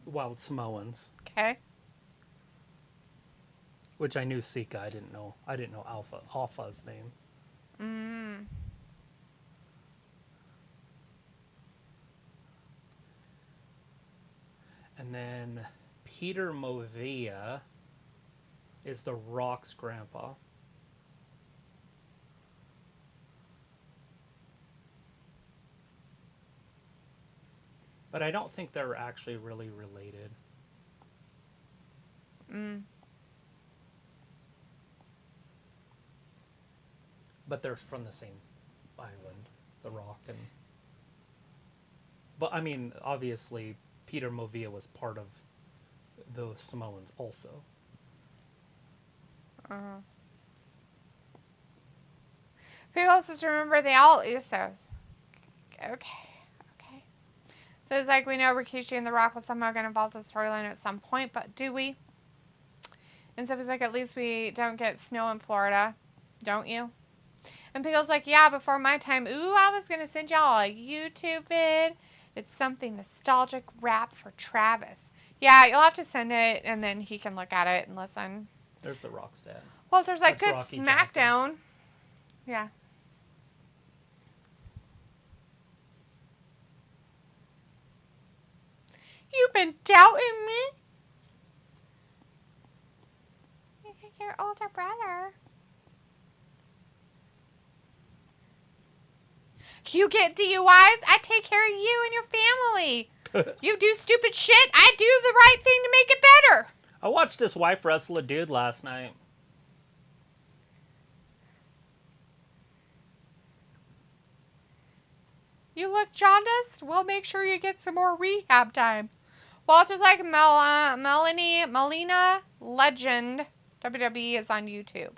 Wild Samoans. Okay. Which I knew Sika. I didn't know Alpha's name. Mm. And then Peter Movia is the Rock's grandpa. But I don't think they're actually really related. Mm. But they're from the same island, the Rock. But I mean, obviously, Peter Movia was part of those Samoans also. People just remember they all Usos. Okay. So it's like we know Rikishi and The Rock will somehow get involved in the storyline at some point, but do we? And so it's like at least we don't get snow in Florida, don't you? And Pickle's like, yeah, before my time, I was going to send y'all a YouTube vid. It's something nostalgic rap for Travis. Yeah, you'll have to send it, and then he can look at it and listen. There's the Rock's dad. Well, there's like That's good Rocky Smackdown. Johnson. Yeah. You've been doubting me? Your older brother. You get DUIs, I take care of you and your family. You do stupid shit, I do the right thing to make it better. I watched his wife wrestle a dude last night. You look jaundiced? We'll make sure you get some more rehab time. Walter's like Melina Legend. WWE is on YouTube.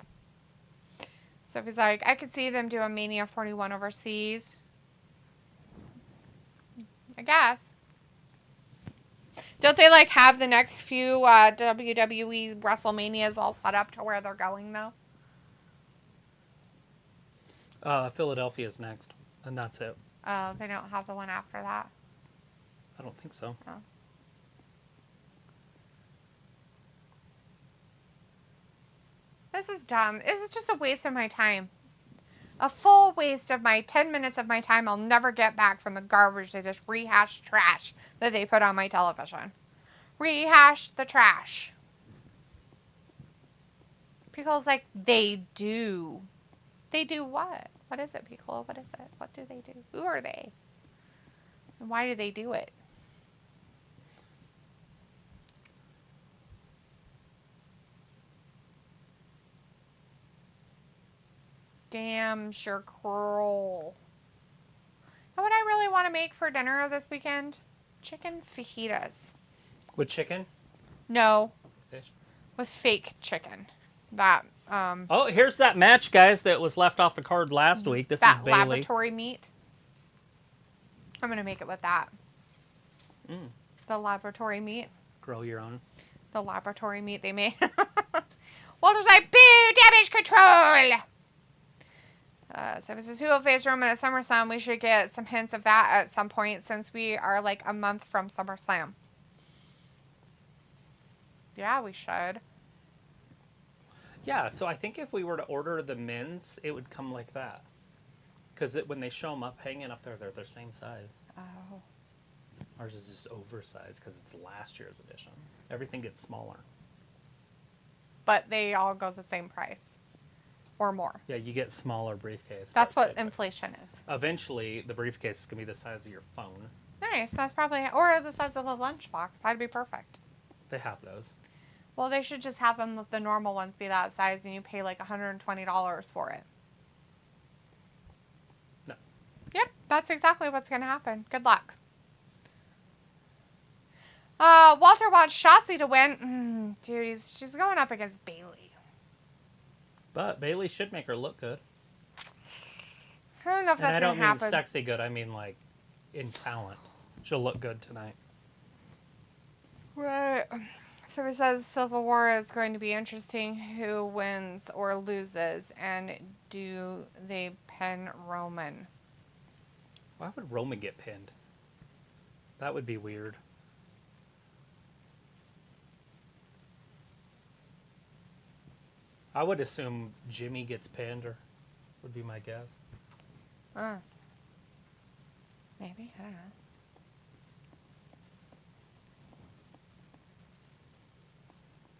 So he's like, I could see them do a Mania 41 overseas. I guess. Don't they like have the next few WWE WrestleManias all set up to where they're going though? Philadelphia's next, and that's it. Oh, they don't have the one after that. I don't think so. Oh. This is dumb. This is just a waste of my time. A full waste of my 10 minutes of my time I'll never get back from the garbage they just rehash trash that they put on my television. Rehash the trash. Pickle's like, they do. They do what? What is it, Piccolo? What is it? What do they do? Who are they? And why do they do it? Damn sure curl. Know what I really want to make for dinner this weekend? Chicken fajitas. With chicken? No. Fish? With fake chicken. That, Oh, here's that match, guys, that was left off the card last week. This is that Bayley. laboratory meat. I'm going to make it with that. Mm. The laboratory meat. Grow your own. The laboratory meat they made. Walter's like, boo, damage control! So this is who will face Roman at SummerSlam. We should get some hints of that at some point since we are like a month from SummerSlam. Yeah, we should. Yeah, so I think if we were to order the men's, it would come like that. Because when they show them up, hanging up there, they're the same size. Oh. Ours is just oversized because it's last year's edition. Everything gets smaller. But they all go the same price. Or more. Yeah, you get smaller briefcase. That's what inflation is. Eventually, the briefcase is going to be the size of your phone. Nice. That's probably... Or the size of a lunchbox. That'd be perfect. They have those. Well, they should just have them, the normal ones be that size, and you pay like $120 for it. No. Yep, that's exactly what's going to happen. Good luck. Walter wants Shotzi to win. Dude, she's going up against Bayley. But Bayley should make her look good. I don't know if that's going to happen. And I don't mean sexy good. I mean, like, in talent. She'll look good tonight. Right. So he says Civil War is going to be interesting. Who wins or loses? And do they pin Roman? Why would Roman get pinned? That would be weird. I would assume Jimmy gets pinned, or would be my guess. Maybe, I don't know.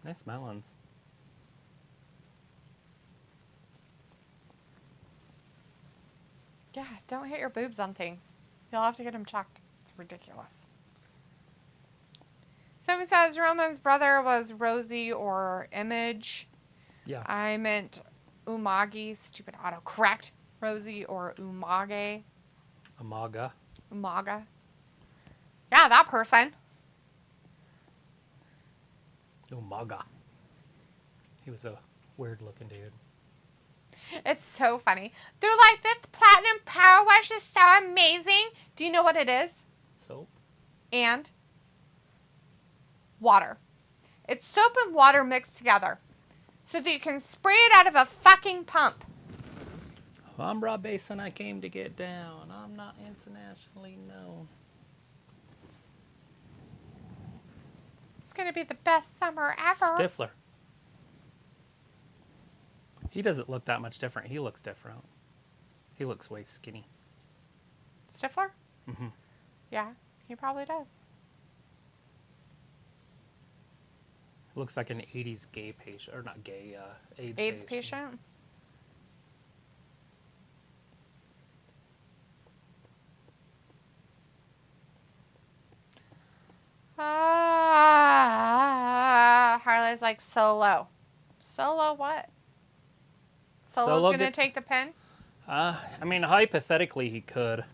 Nice melons. Yeah, don't hit your boobs on things. You'll have to get them checked. It's ridiculous. Somebody says Roman's brother was Rosie or Image. Yeah. I meant Umagi. Stupid autocorrect. Rosie or Umage. Umaga. Umaga. Yeah, that person. Umaga. He was a weird looking dude. It's so funny. They're like, this platinum power wash is so amazing. Do you know what it is? Soap? And water. It's soap and water mixed together. So that you can spray it out of a fucking pump. I'm Rob Basin. I came to get down. I'm not internationally known. It's going to be the best summer ever. Stifler. He doesn't look that much different. He looks different. He looks way skinny. Stifler? Mm-hmm. Yeah, he probably does. Looks like an 80s gay patient. Or not gay, AIDS patient? Harley's like, Solo. Solo what? Solo's Solo going to gets- take the pin? I mean, hypothetically, he could.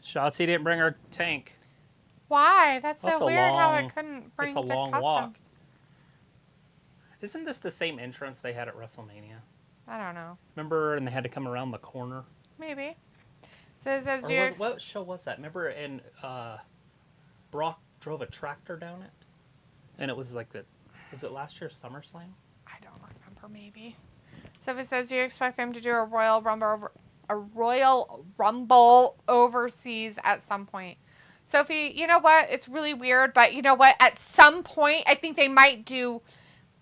Shotzi didn't bring her tank. Why? That's That's so a weird how long- it couldn't bring it's a the long customs. walk. Isn't this the same entrance they had at WrestleMania? I don't know. Remember, and they had to come around the corner? Maybe. So it says, Or what show was that? Remember, and Brock drove a tractor down it? And it was like the... Was it last year's SummerSlam? I don't remember, maybe. So it says, do you expect them to do a Royal Rumble overseas at some point? Sophie, you know what? It's really weird, but you know what? At some point, I think they might do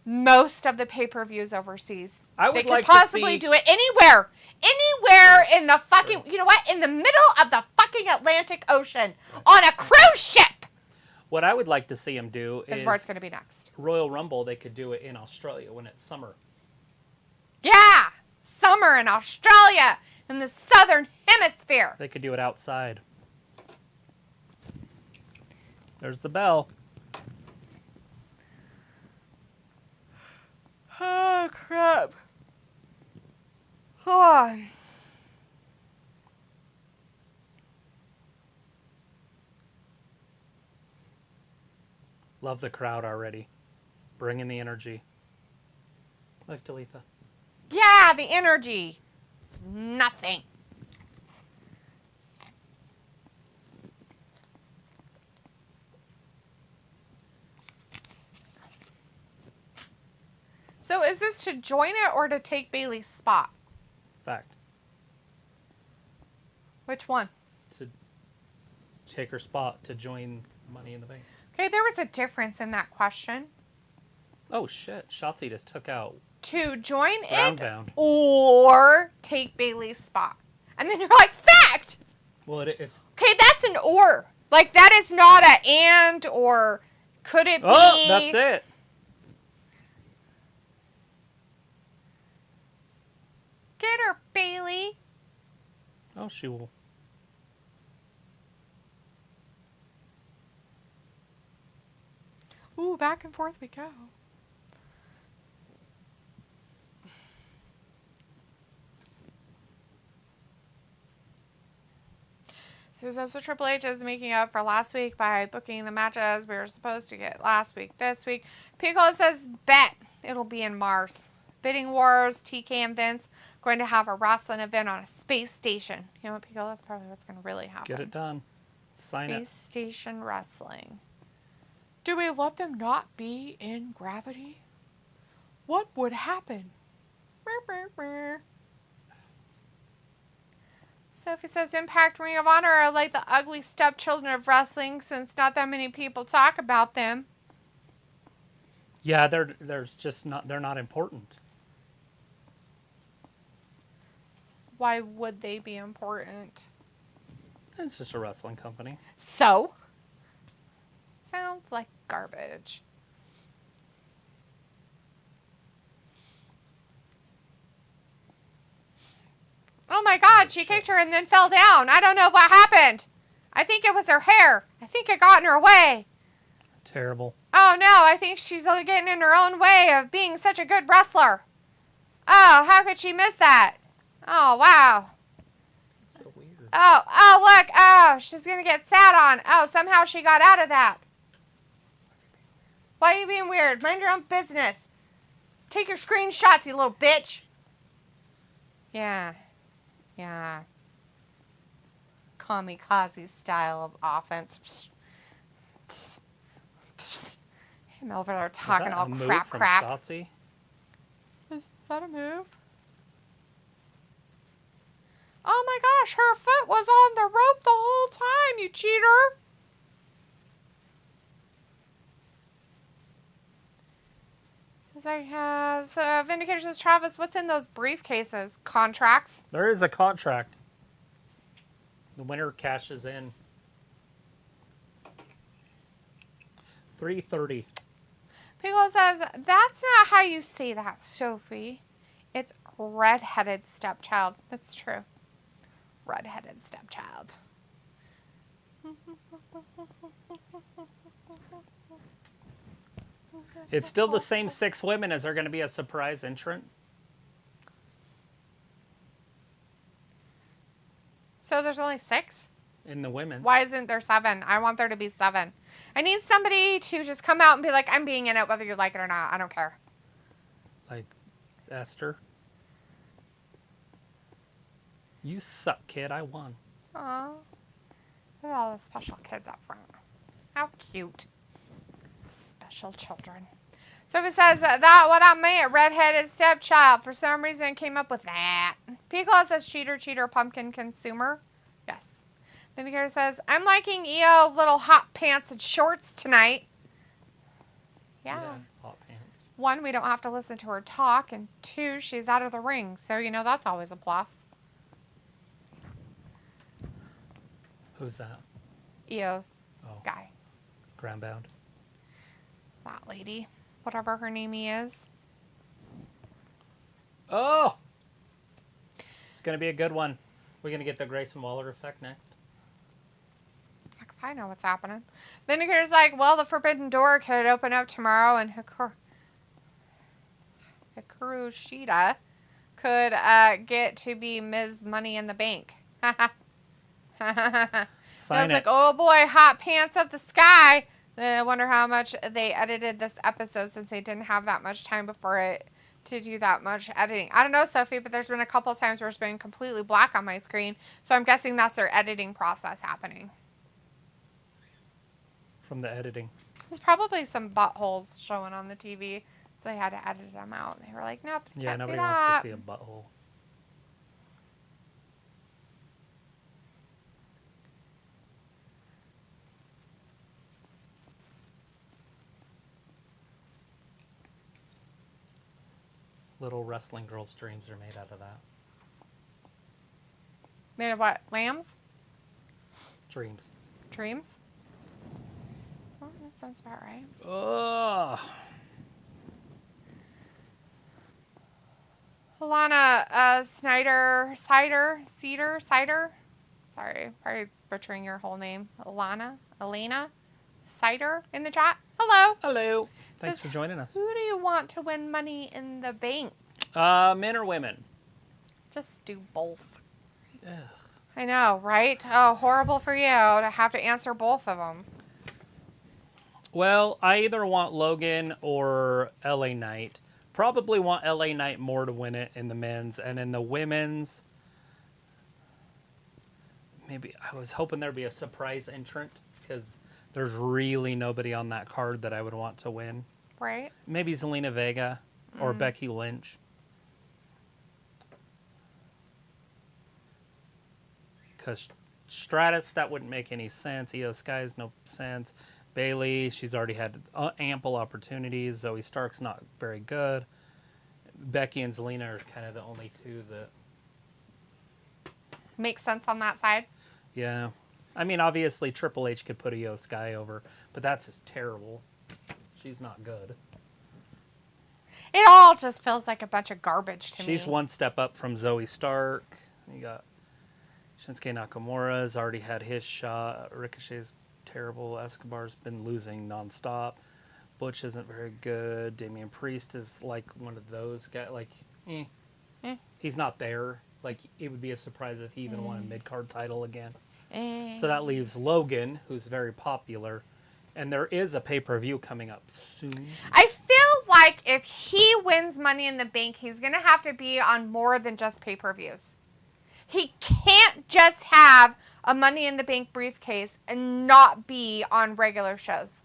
most of the pay-per-views overseas. They could possibly do it anywhere. Anywhere in the fucking, you know what? In the middle of the fucking Atlantic Ocean on a cruise ship. What I would like to see them do is... where it's going to be next. Royal Rumble, they could do it in Australia when it's summer. Yeah! Summer in Australia, in the southern hemisphere. They could do it outside. There's the bell. Oh, crap. Oh. Love the crowd already. Bringing the energy. Like Talitha. Yeah, the energy. Nothing. So is this to join it or to take Bailey's spot? Fact. Which one? To take her spot to join Money in the Bank. Okay, there was a difference in that question. Oh shit, Shotzi just took out To join Brown it Town. or take Bailey's spot. And then you're like, fact! Well, it's... Okay, that's an or. Like, that is not a and or could it be. Oh, that's it. Get her, Bailey. Oh, she will. Ooh, back and forth we go. So that's what Triple H is making up for last week by booking the matches we were supposed to get last week, this week. Piccolo says, bet it'll be in Mars. Bidding Wars, TK and Vince going to have a wrestling event on a space station. You know what, Piccolo? That's probably what's going to really happen. Get it done. Sign Space Station Wrestling. Do we let them not be in gravity? What would happen? Sophie says Impact Ring of Honor are like the ugly stepchildren of wrestling since not that many people talk about them. Yeah, they're not important. Why would they be important? It's just a wrestling company. So? Sounds like garbage. Oh my God, she kicked her and then fell down. I don't know what happened. I think it was her hair. I think it got in her way. Terrible. Oh no, I think she's getting in her own way of being such a good wrestler. Oh, how could she miss that? Oh, wow. So weird. Oh, look. Oh, she's going to get sat on. Oh, somehow she got out of that. Why are you being weird? Mind your own business. Take your screenshots, you little bitch. Yeah. Kamikaze style of offense. Him over there talking all crap. Shotzi? Is that a move? Oh my gosh, her foot was on the rope the whole time, you cheater. So Vindicator says, Travis, what's in those briefcases? Contracts? There is a contract. The winner cashes in. $330. Pico says, that's not how you say that, Sophie. It's redheaded stepchild. That's true. Redheaded stepchild. It's still the same 6 women. Is there going to be a surprise entrant? So there's only 6? In the women. Why isn't there 7? I want there to be 7. I need somebody to just come out and be like, I'm being in it whether you like it or not. I don't care. Like Esther. You suck, kid. I won. Aw. Look at all the special kids up front. How cute. Special children. So if it says that what I meant, redheaded stepchild, for some reason came up with that. Piccolo says cheater, pumpkin consumer. Yes. Vindicator says, I'm liking EO little hot pants and shorts tonight. Yeah. Hot pants. 1, we don't have to listen to her talk, and 2, she's out of the ring. So, that's always a plus. Who's that? EO's guy. Groundbound. That lady. Whatever her name is. Oh! It's going to be a good one. We're going to get the Grayson Waller effect next. Fuck if I know what's happening. Vindicator's like, well, the Forbidden Door could open up tomorrow and Hikaru Shida could get to be Ms. Money in the Bank. I was like, oh boy, hot pants of the sky. I wonder how much they edited this episode since they didn't have that much time before it to do that much editing. I don't know, Sophie, but there's been a couple of times where it's been completely black on my screen. So I'm guessing that's their editing process happening. From the editing. There's probably some buttholes showing on the TV. So they had to edit them out. And they were like, nope, yeah, can't nobody see wants that. to see a butthole. Little wrestling girls' dreams are made out of that. Made of what? Lambs? Dreams. Dreams? Well, that sounds about right. Ugh. Alana Cider. Sorry, probably butchering your whole name. Elena Cider in the chat. Hello. Hello. Thanks for joining us. Who do you want to win Money in the Bank? Men or women? Just do both. Ugh. I know, right? Oh, horrible for you to have to answer both of them. Well, I either want Logan or LA Knight. Probably want LA Knight more to win it in the men's, and in the women's, maybe I was hoping there'd be a surprise entrant because there's really nobody on that card that I would want to win. Right. Maybe Zelina Vega or Becky Lynch. Because Stratus, that wouldn't make any sense. Io Sky's no sense. Bailey, she's already had ample opportunities. Zoe Stark's not very good. Becky and Zelina are kind of the only two that makes sense on that side. Yeah. I mean, obviously, Triple H could put Io Sky over, but that's just terrible. She's not good. It all just feels like a bunch of garbage to me. She's one step up from Zoe Stark. You got Shinsuke Nakamura's already had his shot. Ricochet's terrible. Escobar's been losing nonstop. Butch isn't very good. Damian Priest is like one of those guys. Like, he's not there. Like, it would be a surprise if he even won a mid-card title again. So that leaves Logan, who's very popular. And there is a pay-per-view coming up soon. I feel like if he wins Money in the Bank, he's going to have to be on more than just pay-per-views. He can't just have a Money in the Bank briefcase and not be on regular shows.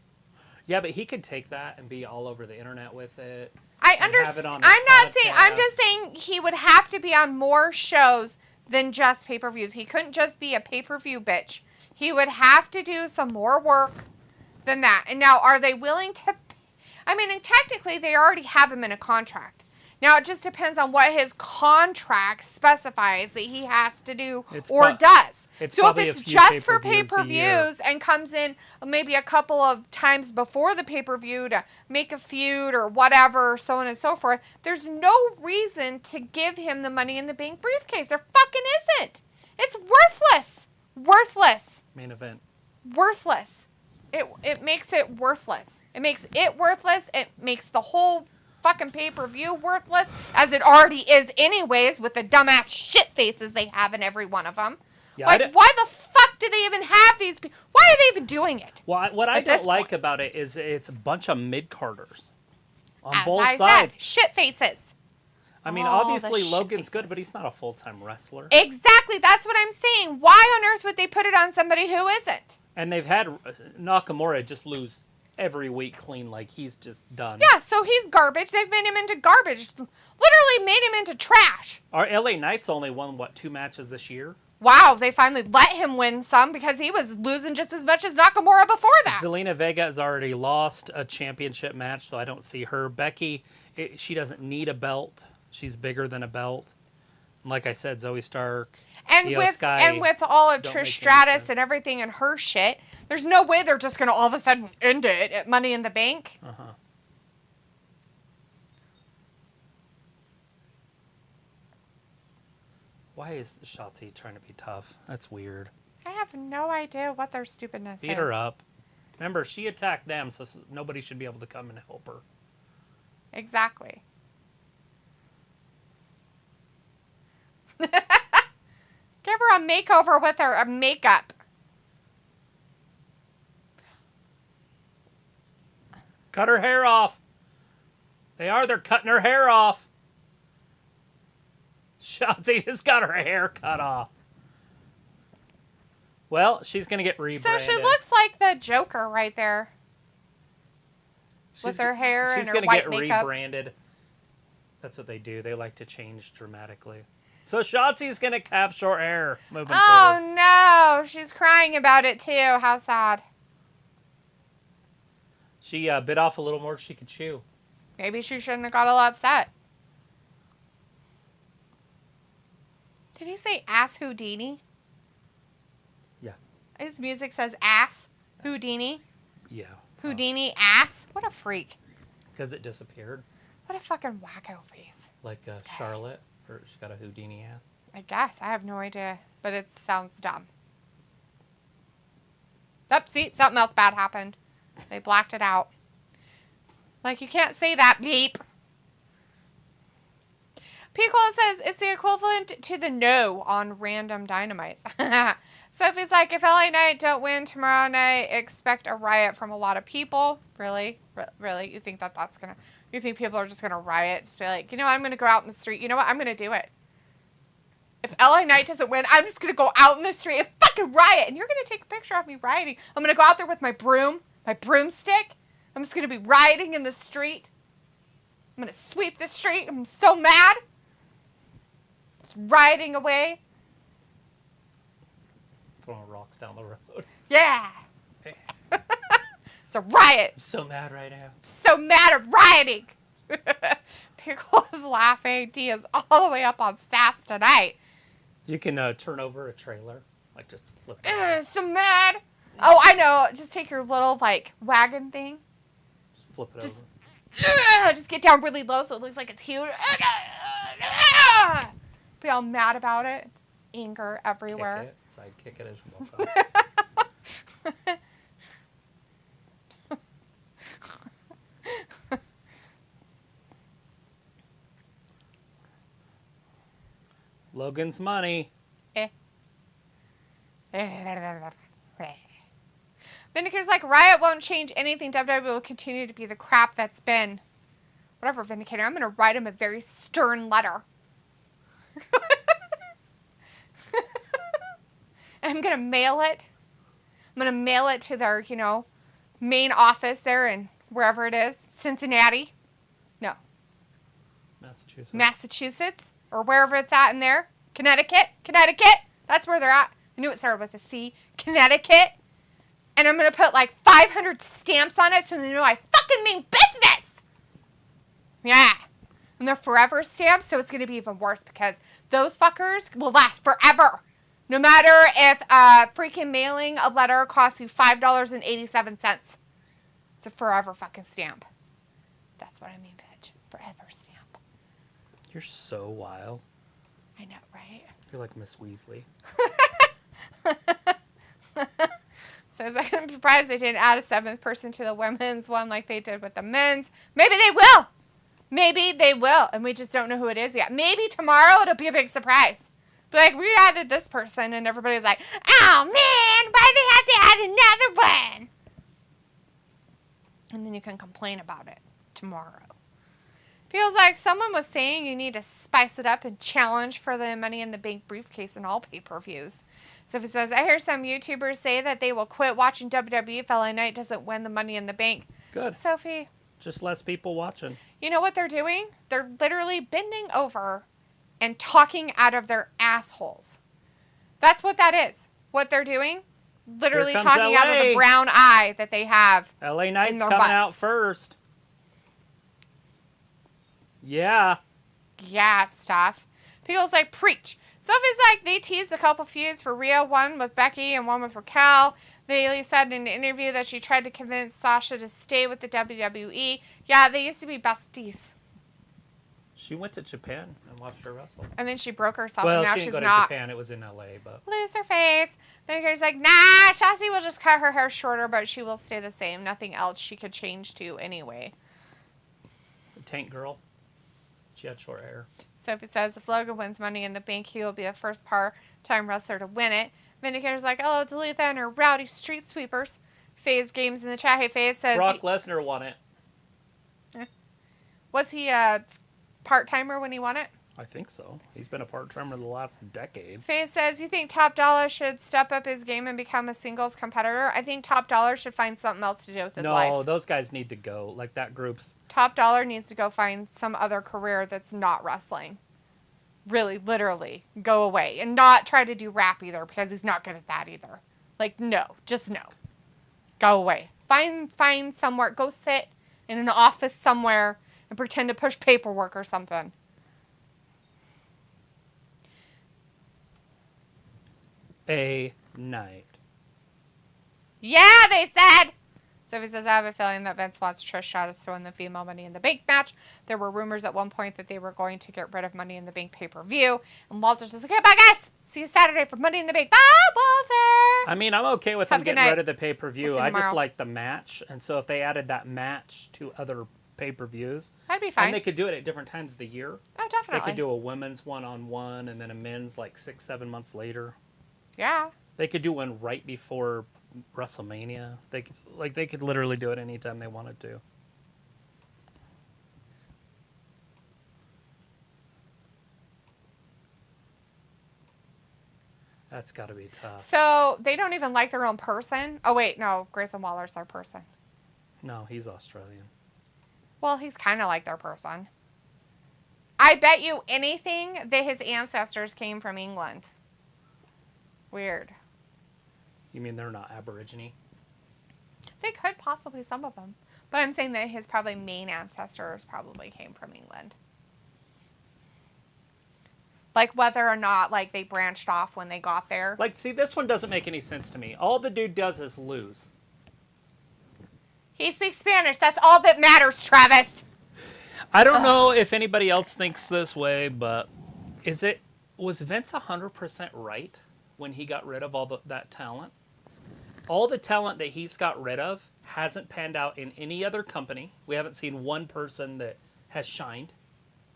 Yeah, but he could take that and be all over the internet with it. I understand. I'm just saying he would have to be on more shows than just pay-per-views. He couldn't just be a pay-per-view bitch. He would have to do some more work than that. And now, are they willing to... I mean, and technically, they already have him in a contract. Now, it just depends on what his contract specifies that he has to do does. So if it's just for pay-per-views and comes in maybe a couple of times before the pay-per-view to make a feud or whatever, so on and so forth, there's no reason to give him the Money in the Bank briefcase. There fucking isn't. It's worthless. Worthless. Main event. Worthless. It makes it worthless. It makes it worthless. It makes the whole fucking pay-per-view worthless, as it already is anyways with the dumbass shit faces they have in every one of them. Yeah, like, why the fuck do they even have these people? Why are they even doing it? Well, what I don't like about it is it's a bunch of mid-carders on both sides. Said, shit faces. I mean, obviously Logan's good, but he's not a full-time wrestler. Exactly, that's what I'm saying. Why on earth would they put it on somebody who isn't? And they've had Nakamura just lose every week clean, like he's just done. Yeah, so he's garbage. They've made him into garbage. Literally made him into trash. Our LA Knight's only won, 2 matches this year? Wow, they finally let him win some because he was losing just as much as Nakamura before that. Zelina Vega has already lost a championship match, so I don't see her. Becky, she doesn't need a belt. She's bigger than a belt. Like I said, Zoe Stark. And with all of Trish Stratus and everything and her shit, there's no way they're just going to all of a sudden end it at Money in the Bank. Uh-huh. Why is Shotzi trying to be tough? That's weird. I have no idea what their stupidness is. Beat her up. Remember, she attacked them, so nobody should be able to come and help her. Exactly. Give her a makeover with her makeup. Cut her hair off. They're cutting her hair off. Shotzi just got her hair cut off. Well, she's going to get rebranded. So she looks like the Joker right there. With her hair and her white makeup. She's going to get rebranded. That's what they do. They like to change dramatically. So Shotzi's going to have short hair moving forward. Oh, no. She's crying about it, too. How sad. She bit off a little more than she could chew. Maybe she shouldn't have got all upset. Did he say ass Houdini? Yeah. His music says ass Houdini. Yeah. Houdini ass? What a freak. Because it disappeared. What a fucking wacko face. Like Charlotte. She got a Houdini ass. I guess. I have no idea. But it sounds dumb. Oh, see? Something else bad happened. They blacked it out. Like, you can't say that, beep. Piccolo says it's the equivalent to the no on random dynamites. So if he's like, if LA Knight don't win tomorrow night, expect a riot from a lot of people. Really? Really? You think that's going to... You think people are just going to riot? Just be like, you know what? I'm going to go out in the street. You know what? I'm going to do it. If LA Knight doesn't win, I'm just going to go out in the street and fucking riot. And you're going to take a picture of me rioting. I'm going to go out there with my broomstick. I'm just going to be rioting in the street. I'm going to sweep the street. I'm so mad. Just rioting away. throwing rocks down the road. Yeah. Hey. It's a riot. I'm so mad right now. I'm so mad at rioting. Pickle is laughing. D is all the way up on sass tonight. You can turn over a trailer. Like, just flip it. So mad. Oh, I know. Just take your little, like, wagon thing. Just flip it over. Just get down really low so it looks like it's huge. Be all mad about it. Anger everywhere. Kick it as you walk up. Logan's money. Vindicator's like, Riot won't change anything. WWE will continue to be the crap that's been. Whatever, Vindicator. I'm going to write him a very stern letter. I'm going to mail it. I'm going to mail it to their, main office there in wherever it is. Cincinnati. No. Massachusetts. Or wherever it's at in there. Connecticut. That's where they're at. I knew it started with a C. Connecticut. And I'm going to put like 500 stamps on it so they know I fucking mean business. Yeah. And they're forever stamps, so it's going to be even worse because those fuckers will last forever. No matter if freaking mailing a letter costs you $5.87. It's a forever fucking stamp. That's what I mean, bitch. Forever stamp. You're so wild. I know, right? You're like Miss Weasley. Says, I'm surprised they didn't add a 7th person to the women's one like they did with the men's. Maybe they will. And we just don't know who it is yet. Maybe tomorrow it'll be a big surprise. But like, we added this person and everybody's like, oh man, why they have to add another one? And then you can complain about it tomorrow. Feels like someone was saying you need to spice it up and challenge for the Money in the Bank briefcase in all pay-per-views. Sophie says, I hear some YouTubers say that they will quit watching WWE if LA Knight doesn't win the Money in the Bank. Good. Sophie. Just less people watching. You know what they're doing? They're literally bending over and talking out of their assholes. That's what that is. What they're doing? Literally talking LA. out of the brown eye that they have. LA Knight's in their coming butts. out first. Yeah. Yeah, stuff. People's like, preach. Sophie's like, they teased a couple feuds for Rhea, one with Becky and one with Raquel. They said in an interview that she tried to convince Sasha to stay with the WWE. Yeah, they used to be besties. She went to Japan and watched her wrestle. And then she broke herself, Well, and now she she's didn't go not. to Japan. It was in LA, but Lose her face. Then he's like, nah, Shotzi will just cut her hair shorter, but she will stay the same. Nothing else she could change to anyway. Tank Girl. She had short hair. Sophie says, if Logan wins Money in the Bank, he will be the first part-time wrestler to win it. Vindicator's like, oh, delete that and her rowdy street sweepers. FaZe Games in the chat. Hey, FaZe says... Brock Lesnar won it. Was he a part-timer when he won it? I think so. He's been a part-timer the last decade. FaZe says, you think Top Dollar should step up his game and become a singles competitor? I think Top Dollar should find something else to do with his life. No, those guys need to go. Like, that group's... Top Dollar needs to go find some other career that's not wrestling. Really, literally, go away. And not try to do rap either, because he's not good at that either. Like, no. Just no. Go away. Find somewhere. Go sit in an office somewhere and pretend to push paperwork or something. A night. Yeah, they said! Sophie says, I have a feeling that Vince wants Trish Stratus to win the female Money in the Bank match. There were rumors at one point that they were going to get rid of Money in the Bank pay-per-view. And Walter says, okay, bye, guys. See you Saturday for Money in the Bank. Bye, Walter. I mean, I'm okay with them getting rid of the pay-per-view. I just like the match. And so if they added that match to other pay-per-views. That'd be fine. And they could do it at different times of the year. Oh, definitely. They could do a women's one-on-one and then a men's like 6-7 months later. Yeah. They could do one right before WrestleMania. They could literally do it anytime they wanted to. That's got to be tough. So they don't even like their own person? Oh, wait. No, Grayson Waller's their person. No, he's Australian. Well, he's kind of like their person. I bet you anything that his ancestors came from England. Weird. You mean they're not Aborigine? They could possibly, some of them. But I'm saying that his probably main ancestors probably came from England. Like, whether or not, like, they branched off when they got there. Like, see, this one doesn't make any sense to me. All the dude does is lose. He speaks Spanish. That's all that matters, Travis. I don't know if anybody else thinks this way, but was Vince 100% right when he got rid of all that talent? All the talent that he's got rid of hasn't panned out in any other company. We haven't seen one person that has shined,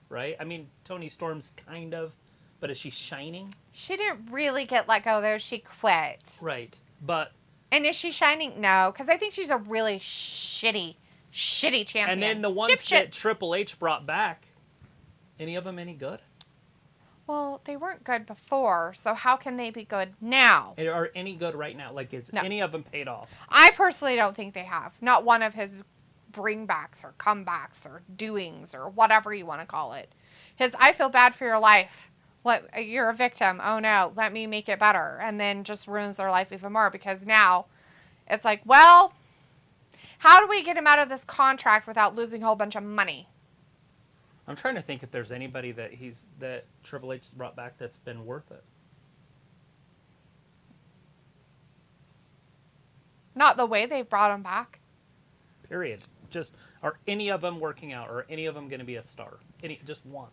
right? I mean, Toni Storm's kind of, but is she shining? She didn't really get let go there. She quit. Right, but... And is she shining? No, because I think she's a really shitty champion. And then the ones that Triple H brought back, any of them any good? Well, they weren't good before, so how can they be good now? Are any good right now? Like, is any of them paid off? I personally don't think they have. Not one of his bringbacks or comebacks or doings or whatever you want to call it. His, I feel bad for your life. You're a victim. Oh, no. Let me make it better. And then just ruins their life even more because now it's like, well, how do we get him out of this contract without losing a whole bunch of money? I'm trying to think if there's anybody that Triple H has brought back that's been worth it. Not the way they've brought him back. Period. Just, are any of them working out? Or are any of them going to be a star? Just one.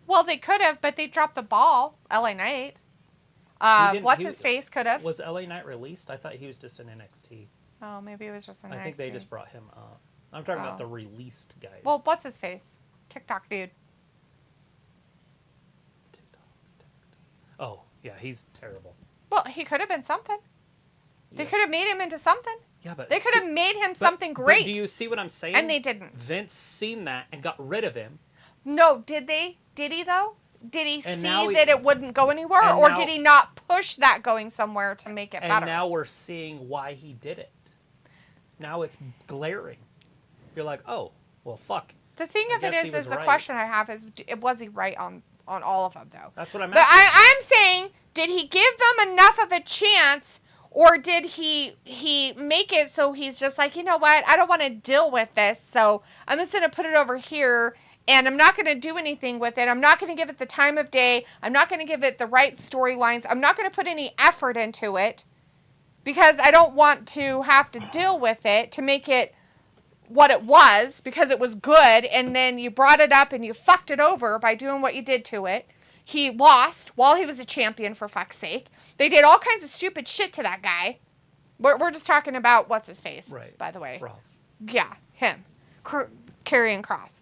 Well, they could have, but they dropped the ball. LA Knight. His face could have. Was LA Knight released? I thought he was just in NXT. Oh, maybe it was just in NXT. I think they just brought him up. I'm talking about the released guy. Well, what's his face? TikTok dude. Oh, yeah, he's terrible. Well, he could have been something. They could have made him into something. Yeah, but... They could have made him something great. But do you see what I'm saying? And they didn't. Vince seen that and got rid of him. No, did they? Did he, though? Did he see that it wouldn't go anywhere? Or did he not push that going somewhere to make it better? And now we're seeing why he did it. Now it's glaring. You're like, oh, well, fuck. The thing of it is the question I have is, was he right on all of them, though? That's what I'm asking. But I'm saying, did he give them enough of a chance, or did he make it so he's just like, you know what, I don't want to deal with this, so I'm just going to put it over here, and I'm not going to do anything with it. I'm not going to give it the time of day. I'm not going to give it the right storylines. I'm not going to put any effort into it, because I don't want to have to deal with it to make it what it was, because it was good, and then you brought it up and you fucked it over by doing what you did to it. He lost while he was a champion, for fuck's sake. They did all kinds of stupid shit to that guy. We're just talking about what's his face, right? By the way. Ross. Yeah, him. Karrion Kross.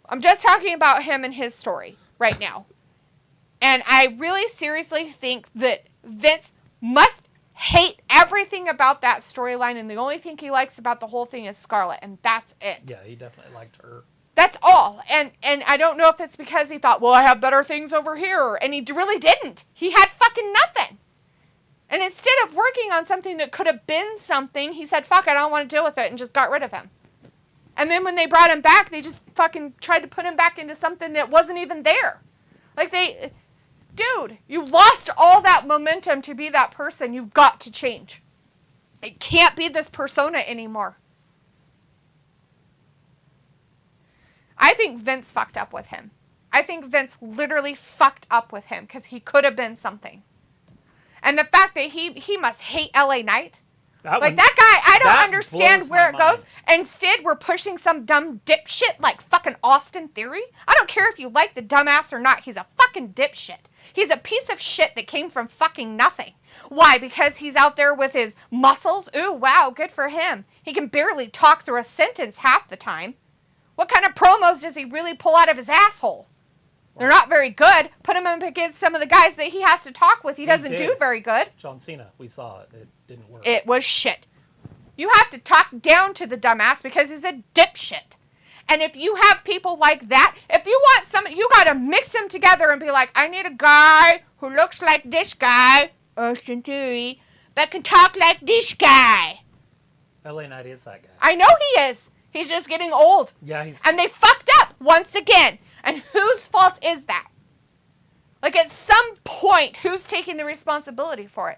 I'm just talking about him and his story right now. And I really seriously think that Vince must hate everything about that storyline, and the only thing he likes about the whole thing is Scarlett, and that's it. Yeah, he definitely liked her. That's all. And I don't know if it's because he thought, well, I have better things over here, and he really didn't. He had fucking nothing. And instead of working on something that could have been something, he said, fuck, I don't want to deal with it, and just got rid of him. And then when they brought him back, they just fucking tried to put him back into something that wasn't even there. Like, dude, you lost all that momentum to be that person. You've got to change. It can't be this persona anymore. I think Vince fucked up with him. I think Vince literally fucked up with him because he could have been something. And the fact that he must hate LA Knight. That guy, I don't understand where it goes. Instead, we're pushing some dumb dipshit like fucking Austin Theory. I don't care if you like the dumbass or not. He's a fucking dipshit. He's a piece of shit that came from fucking nothing. Why? Because he's out there with his muscles? Ooh, wow, good for him. He can barely talk through a sentence half the time. What kind of promos does he really pull out of his asshole? They're not very good. Put him up against some of the guys that he has to talk with. He doesn't do very good. John Cena, we saw it. It didn't work. It was shit. You have to talk down to the dumbass because he's a dipshit. And if you have people like that, if you want somebody, you got to mix them together and be like, I need a guy who looks like this guy, Austin Theory, that can talk like this guy. LA Knight is that guy. I know he is. He's just getting old. Yeah, And they fucked up once again. And whose fault is that? Like, at some point, who's taking the responsibility for it?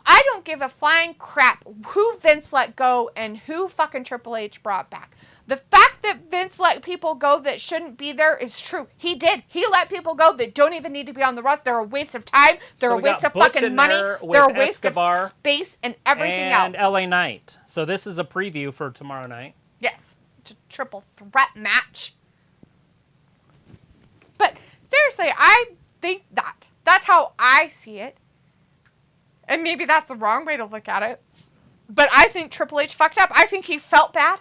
I don't give a flying crap who Vince let go and who fucking Triple H brought back. The fact that Vince let people go that shouldn't be there is true. He did. He let people go that don't even need to be on the roster. They're a waste of time. They're a waste of fucking money. They're a waste of space and everything else. And LA Knight. So this is a preview for tomorrow night. Yes. Triple threat match. But seriously, I think that's how I see it. And maybe that's the wrong way to look at it. But I think Triple H fucked up. I think he felt bad.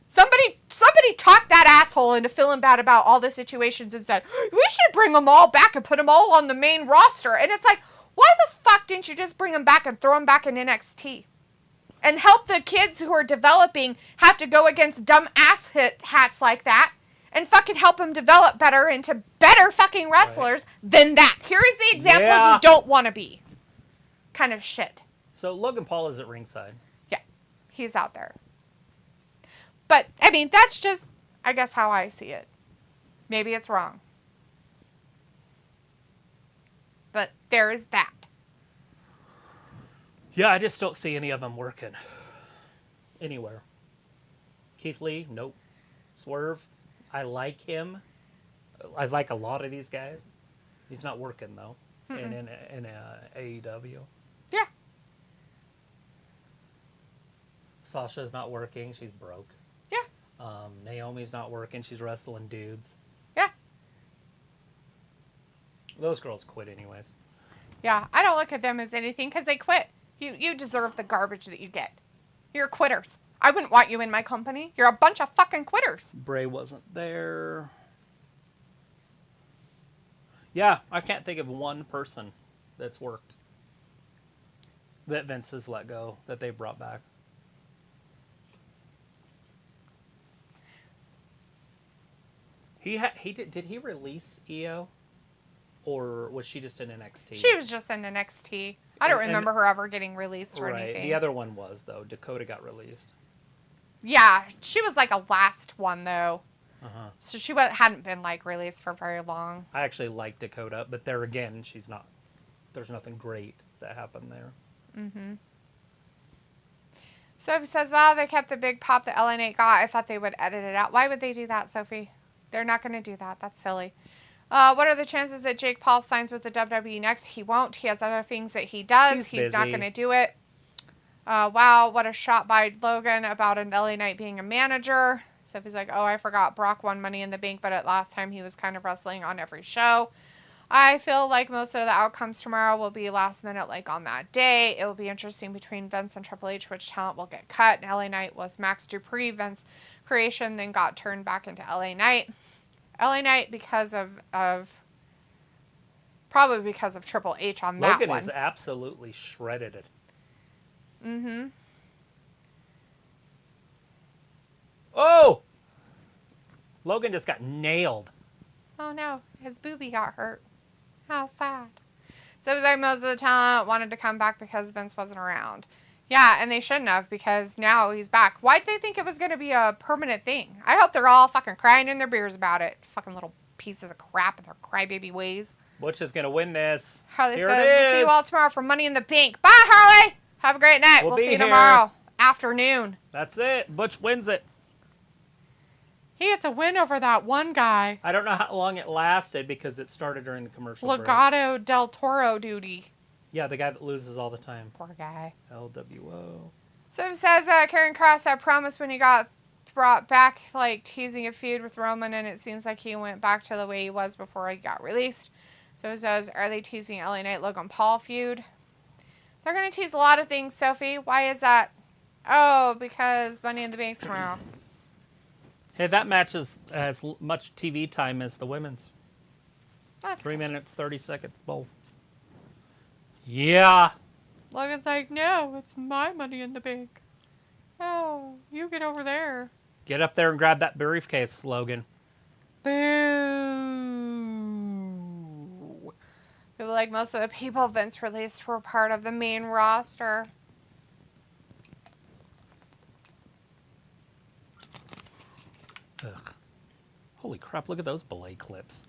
Somebody talked that asshole into feeling bad about all the situations and said, we should bring them all back and put them all on the main roster. And it's like, why the fuck didn't you just bring them back and throw them back in NXT? And help the kids who are developing have to go against dumb ass hats like that. And fucking help them develop better into better fucking wrestlers than that. Here is the example you don't want to be. Kind of shit. So Logan Paul is at ringside. Yeah, he's out there. But, I mean, that's just, I guess, how I see it. Maybe it's wrong. But there is that. Yeah, I just don't see any of them working. Anywhere. Keith Lee, nope. Swerve, I like him. I like a lot of these guys. He's not working, though, in AEW. Yeah. Sasha's not working. She's broke. Yeah. Naomi's not working. She's wrestling dudes. Yeah. Those girls quit anyways. Yeah, I don't look at them as anything because they quit. You deserve the garbage that you get. You're quitters. I wouldn't want you in my company. You're a bunch of fucking quitters. Bray wasn't there. Yeah, I can't think of one person that's worked that Vince has let go that they brought back. Did he release EO? Or was she just in NXT? She was just in NXT. I don't remember her ever getting released or anything. The other one was, though. Dakota got released. Yeah, she was like a last one, though. Uh-huh. So she hadn't been, like, released for very long. I actually like Dakota, but there again, she's not... There's nothing great that happened there. Mm-hmm. Sophie says, well, they kept the big pop that LA Knight got. I thought they would edit it out. Why would they do that, Sophie? They're not going to do that. That's silly. What are the chances that Jake Paul signs with the WWE next? He won't. He has other things that he does. He's not going to do it. Wow, what a shot by Logan about an LA Knight being a manager. Sophie's like, oh, I forgot Brock won Money in the Bank, but at last time he was kind of wrestling on every show. I feel like most of the outcomes tomorrow will be last minute, like on that day. It will be interesting between Vince and Triple H, which talent will get cut. And LA Knight was Max Dupree, Vince creation, then got turned back into LA Knight. LA Knight because of probably because of Triple H on that one. Logan is absolutely shredded it. Mm-hmm. Oh! Logan just got nailed. Oh no, his boobie got hurt. How sad. So it was like most of the talent wanted to come back because Vince wasn't around. Yeah, and they shouldn't have because now he's back. Why'd they think it was going to be a permanent thing? I hope they're all fucking crying in their beers about it. Fucking little pieces of crap in their crybaby ways. Butch is going to win this. Harley says, we'll see you all tomorrow for Money in the Bank. Bye, Harley! Have a great night. We'll see you tomorrow afternoon. That's it. Butch wins it. He gets a win over that one guy. I don't know how long it lasted because it started during the commercial Legado del Toro duty. Yeah, the guy that loses all the time. Poor guy. LWO. So it says Karrion Kross had promised when he got brought back, like, teasing a feud with Roman, and it seems like he went back to the way he was before he got released. So it says, are they teasing LA Knight Logan Paul feud? They're going to tease a lot of things, Sophie. Why is that? Oh, because Money in the Bank's tomorrow. Hey, that match is as much TV time as the women's. That's 3 minutes, 30 seconds, both. Yeah. Logan's like, no, it's my Money in the Bank. Oh, you get over there. Get up there and grab that briefcase, Logan. Boo. People like most of the people Vince released were part of the main roster. Ugh. Holy crap, look at those belay clips.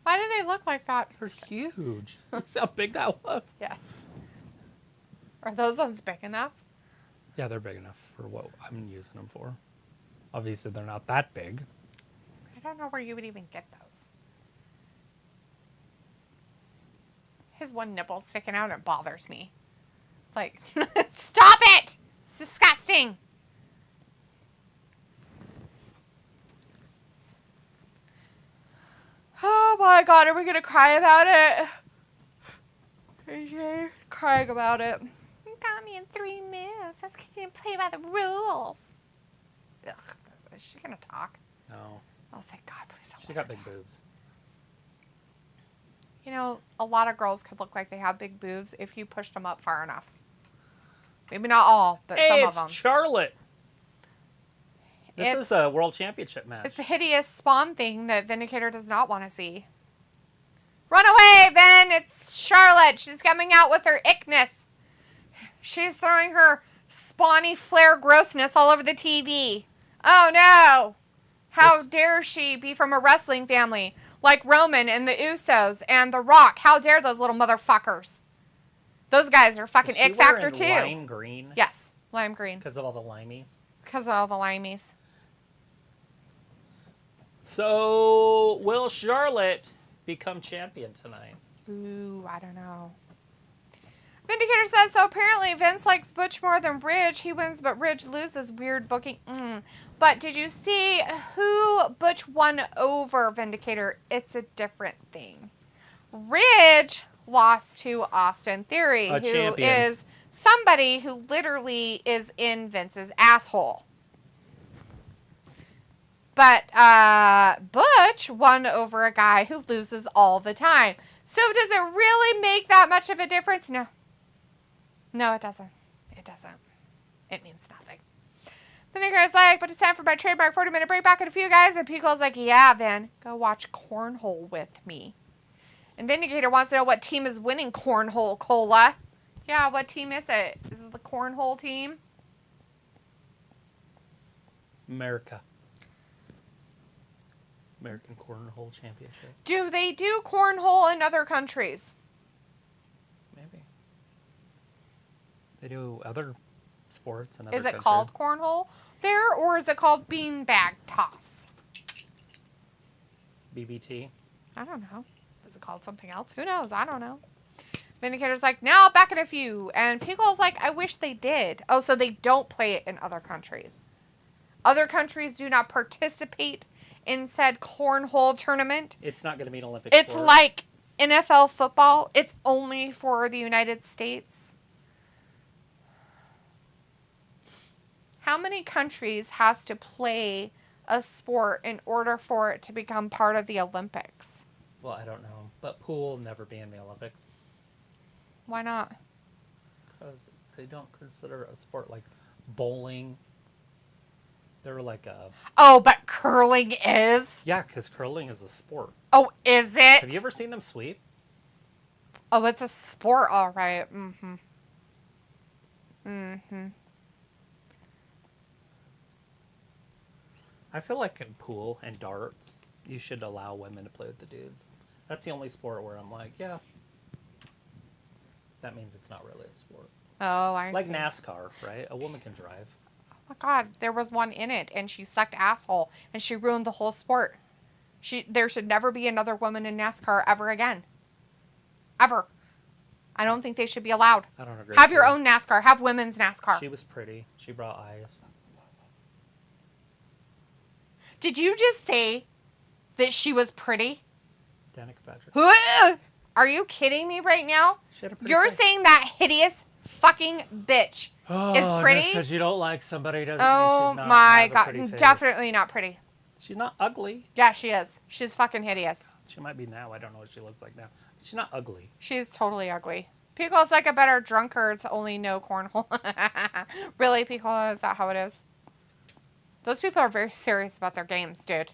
Why do they they look like that. They're huge. See how big that was? Yes. Are those ones big enough? Yeah, they're big enough for what I'm using them for. Obviously, they're not that big. I don't know where you would even get those. His one nipple sticking out, it bothers me. It's like, stop it! It's disgusting. Oh my God, are we going to cry about it? AJ, crying about it. You got me in 3 moves. That's because you didn't play by the rules. Ugh. Is she going to talk? No. Oh, thank God. Please don't. She got big boobs. You know, a lot of girls could look like they have big boobs if you pushed them up far enough. Maybe not all, but some of them. It's Charlotte. This is a world championship match. It's the hideous spawn thing that Vindicator does not want to see. Run away, Vin! It's Charlotte. She's coming out with her ickness. She's throwing her spawny flare grossness all over the TV. Oh, no. How dare she be from a wrestling family like Roman and the Usos and The Rock? How dare those little motherfuckers? Those guys are fucking ick factor, too. Lime green? Yes, lime green. Because of all the limeys? Because of all the limeys. So, will Charlotte become champion tonight? Ooh, I don't know. Vindicator says, so apparently Vince likes Butch more than Ridge. He wins, but Ridge loses. Weird booking. But did you see who Butch won over, Vindicator? It's a different thing. Ridge lost to Austin Theory, who champion. is somebody who literally is in Vince's asshole. But Butch won over a guy who loses all the time. So does it really make that much of a difference? No. No, it doesn't. It doesn't. It means nothing. The nigger's like, but it's time for my trademark 40-minute break back in a few, guys. And Pico's like, yeah, then go watch Cornhole with me. And Vindicator wants to know what team is winning Cornhole, Cola. Yeah, what team is it? Is it the Cornhole team? American Cornhole Championship. Do they do cornhole in other countries? Maybe. They do other sports and other Is it called cornhole there, or is it called beanbag toss? BBT? I don't know. Is it called something else? Who knows? I don't know. Vindicator's like, now back in a few. And Pickle's like, I wish they did. Oh, so they don't play it in other countries. Other countries do not participate in said cornhole tournament. It's not going to be an Olympic It's sport. like NFL football. It's only for the United States. How many countries has to play a sport in order for it to become part of the Olympics? Well, I don't know. But pool will never be in the Olympics. Why not? Because they don't consider a sport like bowling. They're like a... Oh, but curling is? Yeah, because curling is a sport. Oh, is it? Have you ever seen them sweep? Oh, it's a sport, all right. Mm-hmm. Mm-hmm. I feel like in pool and darts, you should allow women to play with the dudes. That's the only sport where I'm like, yeah. That means it's not really a sport. Oh, I like see. NASCAR, right? A woman can drive. Oh my God, there was one in it, and she sucked asshole, and she ruined the whole sport. There should never be another woman in NASCAR ever again. Ever. I don't think they should be allowed. I don't agree. Have your own NASCAR. Have women's NASCAR. She was pretty. She brought eyes. Did you just say that she was pretty? Danica Patrick. Are you kidding me right now? She had a pretty You're face. saying that hideous fucking bitch is pretty? Because you don't like somebody doesn't Oh mean she's not my have a God. pretty face. Definitely not pretty. She's not ugly. Yeah, she is. She's fucking hideous. She might be now. I don't know what she looks like now. She's not ugly. She's totally ugly. Pico's like a better drunkard, only no cornhole. Really, Pico? Is that how it is? Those people are very serious about their games, dude.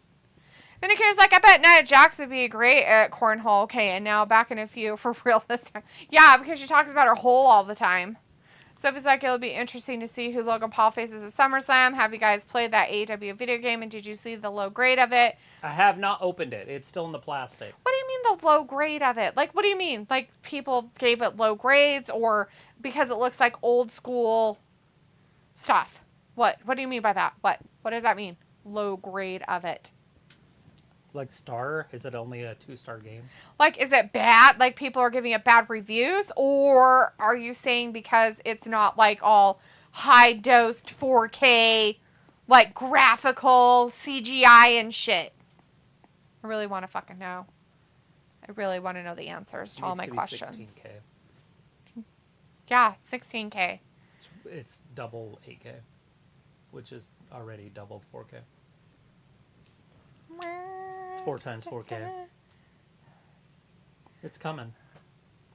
Vindicator's like, I bet Nia Jax would be great at cornhole. Okay, and now back in a few for real this time. Yeah, because she talks about her hole all the time. So it's like it'll be interesting to see who Logan Paul faces at SummerSlam. Have you guys played that AEW video game, and did you see the low grade of it? I have not opened it. It's still in the plastic. What do you mean the low grade of it? Like, what do you mean? Like, people gave it low grades, or because it looks like old school stuff? What do you mean by that? What does that mean? Low grade of it. Like star? Is it only a 2-star game? Like, is it bad? Like, people are giving it bad reviews? Or are you saying because it's not, like, all high-dosed 4K, like, graphical CGI and shit? I really want to fucking know. I really want to know the answers to all my questions. 16K. Yeah, 16K. It's double 8K, which is already double 4K. It's 4 times 4K. It's coming.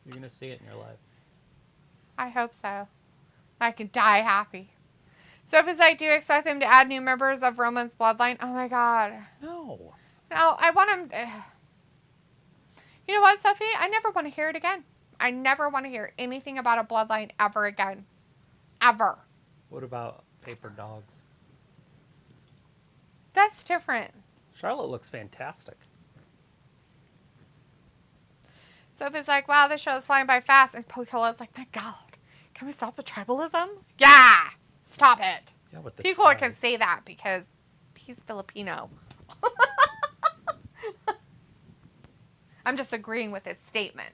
You're going to see it in your life. I hope so. I can die happy. So if it's like, do you expect them to add new members of Roman's bloodline? Oh my god. No. No, I want him... You know what, Sophie? I never want to hear it again. I never want to hear anything about a bloodline ever again. Ever. What about paper dogs? That's different. Charlotte looks fantastic. So if it's like, wow, this show is flying by fast, and Pocola's like, my god, can we stop the tribalism? Yeah! Stop it. Yeah, with the People can say that because he's Filipino. I'm just agreeing with his statement.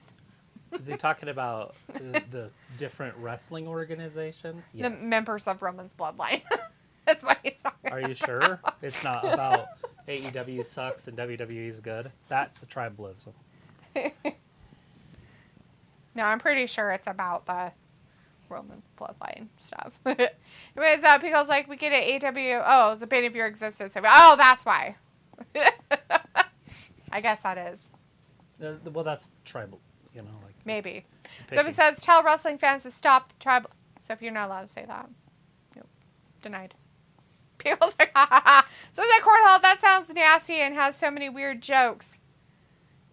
Is he talking about the different wrestling organizations? The Yes. members of Roman's bloodline. That's what he's talking about. Are you sure? It's not about AEW sucks and WWE is good? That's a tribalism. No, I'm pretty sure it's about the Roman's bloodline stuff. Anyways, Pico's like, we get it, AEW. Oh, it's a bane of your existence. Oh, that's why. I guess that is. Well, that's tribal, you know. Like Maybe. So he says, tell wrestling fans to stop the tribal. So if you're not allowed to say that. Nope. Denied. People's like, ha ha ha. So he's like, Cornhole, that sounds nasty and has so many weird jokes.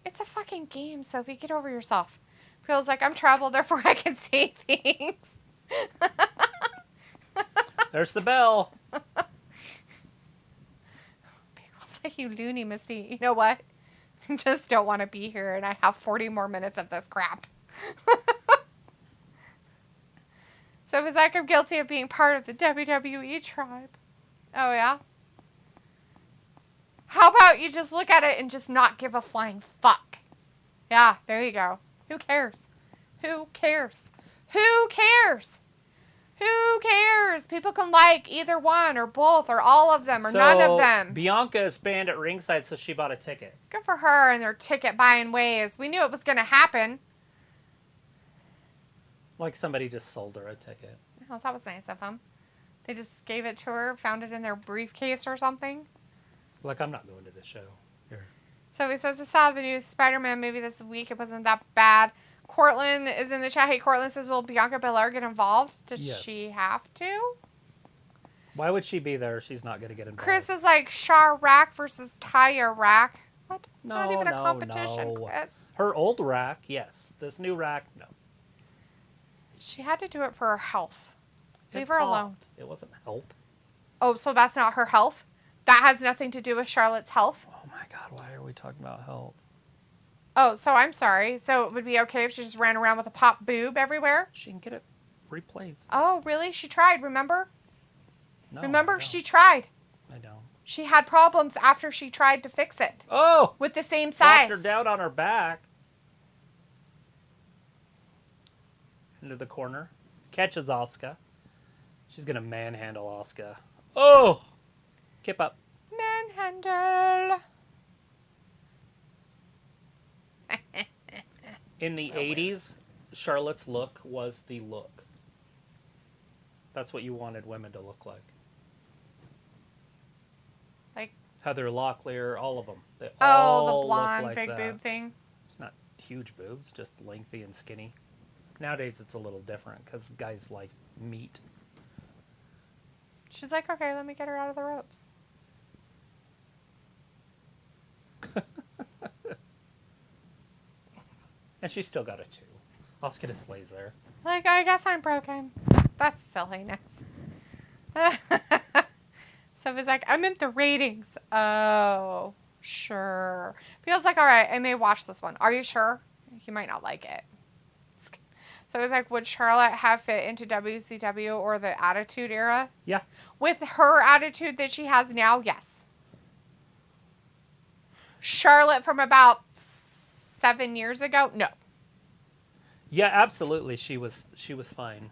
It's a fucking game, Sophie. Get over yourself. People's like, I'm tribal, therefore I can say things. There's the bell. People's like, you loony, Misty. You know what? I just don't want to be here, and I have 40 more minutes of this crap. So he's like, I'm guilty of being part of the WWE tribe. Oh, yeah? How about you just look at it and just not give a flying fuck? Yeah, there you go. Who cares? Who cares? Who cares? Who cares? People can like either one or both or all of them or none of them. Bianca is banned at ringside, so she bought a ticket. Good for her and their ticket buying ways. We knew it was going to happen. Like somebody just sold her a ticket. Oh, that was nice of them. They just gave it to her, found it in their briefcase or something. Like, I'm not going to this show. Here. So he says, I saw the new Spider-Man movie this week. It wasn't that bad. Cortland is in the chat. Hey, Cortland says, will Bianca Belair get involved? Does Yes. she have to? Why would she be there? She's not going to get involved. Chris is like, Shah Rack versus Taya Rack. What? It's No, not even a no, competition, no. Chris. Her old rack, yes. This new rack, no. She had to do it for her health. Leave It her alone. popped. It wasn't help. Oh, so that's not her health? That has nothing to do with Charlotte's health? Oh my God, why are we talking about health? Oh, so I'm sorry. So it would be okay if she just ran around with a pop boob everywhere? She can get it replaced. Oh, really? She tried, remember? No, Remember? I don't. She tried. I don't. She had problems after she tried to fix it. Oh! With the same size. Knocked her down on her back. Into the corner. Catches Asuka. She's going to manhandle Asuka. Oh! Kip up. Manhandle. In the 80s, Charlotte's look was the look. That's what you wanted women to look like. Like, Heather Locklear, all of them. They oh, all the look blonde like big that. boob thing. It's not huge boobs, just lengthy and skinny. Nowadays, it's a little different because guys like meat. She's like, okay, let me get her out of the ropes. And she's still got a 2. Asuka just lays there. Like, I guess I'm broken. That's silliness. Sophie's like, I meant the ratings. Oh, sure. Feels like, all right, I may watch this one. Are you sure? You might not like it. So it's like, would Charlotte have fit into WCW or the Attitude Era? Yeah. With her attitude that she has now, yes. Charlotte from about 7 years ago, no. Yeah, absolutely. She was fine.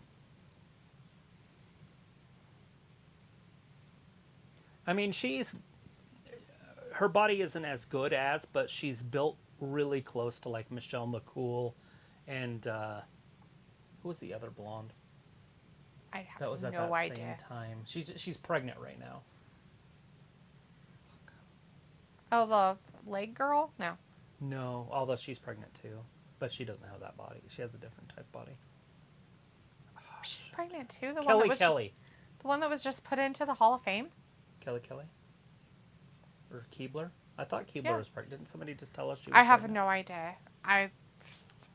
I mean, her body isn't as good as, but she's built really close to like Michelle McCool and who was the other blonde? I have That was at no that idea. same time. She's pregnant right now. Oh, the leg girl? No. No, although she's pregnant too, but she doesn't have that body. She has a different type body. She's pregnant too. The Kelly. The one that was just put into the Hall of Fame. Kelly. Or Keebler? I thought Keebler was pregnant. Didn't somebody just tell us she was I have pregnant? no idea. I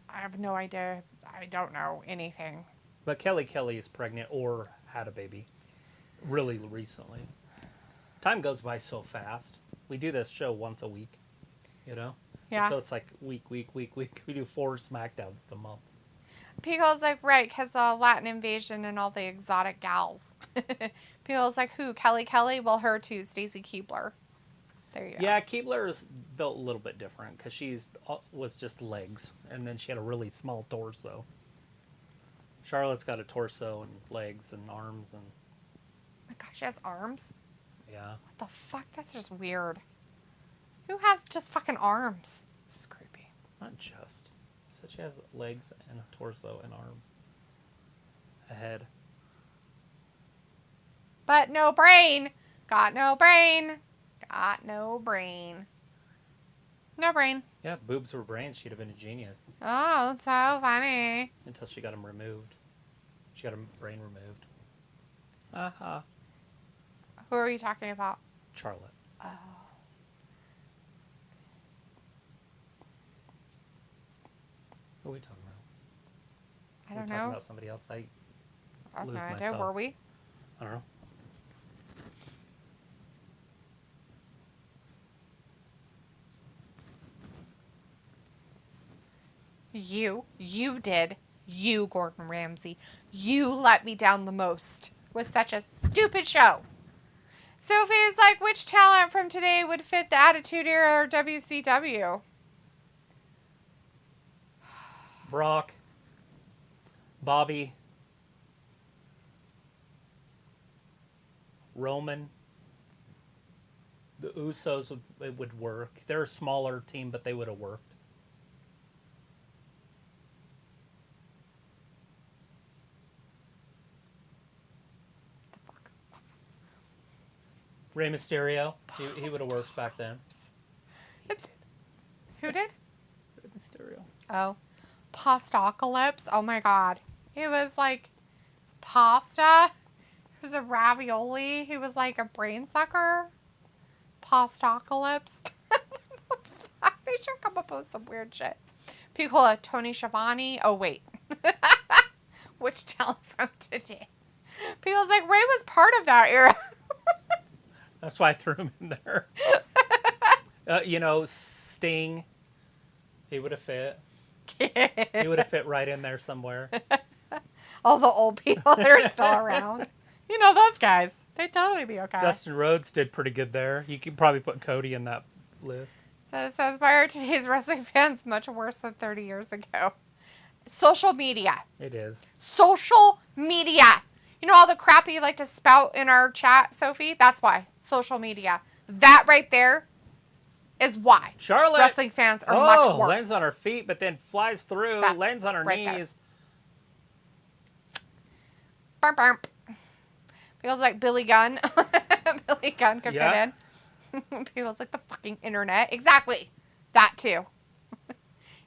have no idea. I don't know anything. But Kelly is pregnant or had a baby really recently. Time goes by so fast. We do this show once a week, you know? Yeah. And so it's like week. We do 4 Smackdowns a month. People's like, right, because the Latin invasion and all the exotic gals. People's like, who? Kelly? Well, her too, Stacy Keebler. There you go. Yeah, Keebler is built a little bit different because was just legs, and then she had a really small torso. Charlotte's got a torso and legs and arms and. Oh my gosh, she has arms? Yeah. What the fuck? That's just weird. Who has just fucking arms? This is creepy. Not just. Said she has legs and a torso and arms. A head. But no brain. Got no brain. Got no brain. No brain. Yeah, boobs were brains. She'd have been a genius. Oh, that's so funny. Until she got them removed. She got her brain removed. Uh-huh. Who are you talking about? Charlotte. Oh. Who are we talking about? I don't Talking know. about somebody else. I have lose no idea. myself. Were we? I don't know. You did. You, Gordon Ramsay. You let me down the most with such a stupid show. Sophie is like, which talent from today would fit the Attitude Era or WCW? Brock. Bobby. Roman. The Usos would work. They're a smaller team, but they would have worked. Rey Mysterio. He would have worked back then. Who did? Rey Mysterio. Oh. Pastocalypse. Oh my god. It was like pasta. It was a ravioli. He was like a brain sucker. Pastocalypse. They should come up with some weird shit. People Tony Schiavone. Oh wait. Which talent from today? People's like, Ray was part of that era. That's why I threw him in there. Sting. He would have fit. He would have fit right in there somewhere. All the old people that are still around. You know those guys. They'd totally be okay. Dustin Rhodes did pretty good there. You could probably put Cody in that list. So it says, why are today's wrestling fans much worse than 30 years ago? Social media. It is. Social media. You know all the crap that you like to spout in our chat, Sophie? That's why. Social media. That right there is why. Charlotte. Wrestling fans are much worse. Lands on her feet, but then flies through, lands on her knees. Burp, burp. Feels like Billy Gunn. Billy Gunn could fit in. Feels like the fucking internet. Exactly. That too.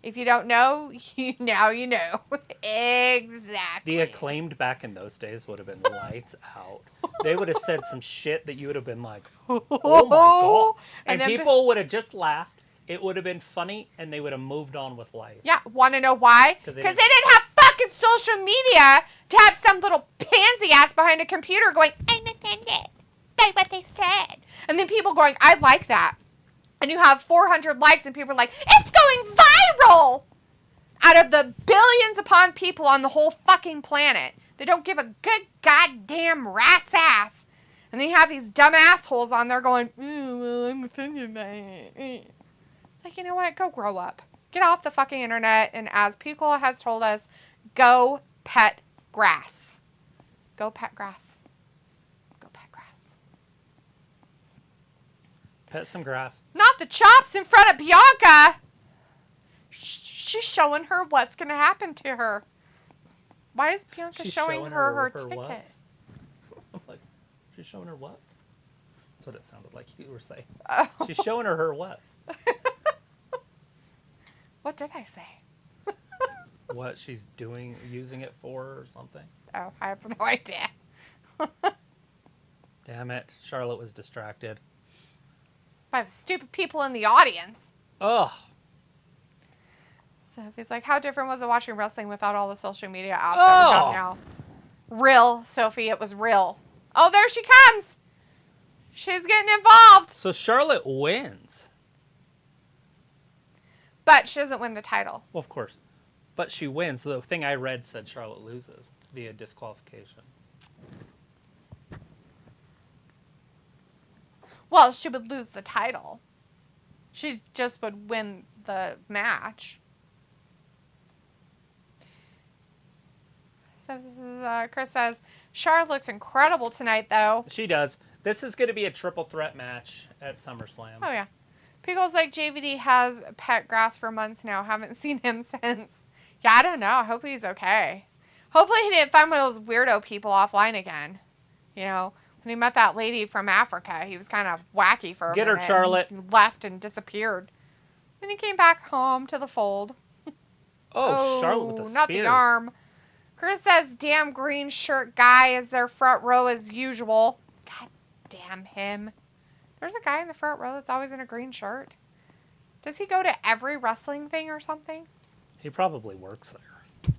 If you don't know, now you know. Exactly. The Acclaimed back in those days would have been lights out. They would have said some shit that you would have been like, oh my God. And people would have just laughed. It would have been funny, and they would have moved on with life. Yeah. Want to know why? Because they didn't have fucking fucking social media to have some little pansy ass behind a computer going, I'm offended by what they said. And then people going, I like that. And you have 400 likes and people are like, it's going viral! Out of the billions upon people on the whole fucking planet that don't give a good goddamn rat's ass. And then you have these dumb assholes on there going, well, I'm offended by it. It's like, you know what? Go grow up. Get off the fucking internet. And as Pico has told us, go pet grass. Go pet grass. Go pet grass. Pet some grass. Not the chops in front of Bianca. She's showing her what's going to happen to her. Why is Bianca showing her ticket? What? I'm like, she's showing her what? That's what it sounded like you were saying. Oh. She's showing her what? What did I say? What she's doing, using it for or something? Oh, I have no idea. Damn it. Charlotte was distracted. By the stupid people in the audience. Ugh. So he's like, how different was it watching wrestling without all the social media apps that we have now? Real, Sophie. It was real. Oh, there she comes. She's getting involved. So Charlotte wins. But she doesn't win the title. Well, of course. But she wins. The thing I read said Charlotte loses via disqualification. Well, she would lose the title. She just would win the match. So Chris says, Charlotte looks incredible tonight, though. She does. This is going to be a triple threat match at SummerSlam. Oh, yeah. Pickles like JVD has pet grass for months now. Haven't seen him since. Yeah, I don't know. I hope he's okay. Hopefully he didn't find one of those weirdo people offline again. You know, when he met that lady from Africa, he was kind of wacky for a minute. Get her, Charlotte. Left and disappeared. Then he came back home to the fold. Oh, Charlotte with the spear. Not the arm. Chris says, damn green shirt guy is their front row as usual. God damn him. There's a guy in the front row that's always in a green shirt. Does he go to every wrestling thing or something? He probably works there.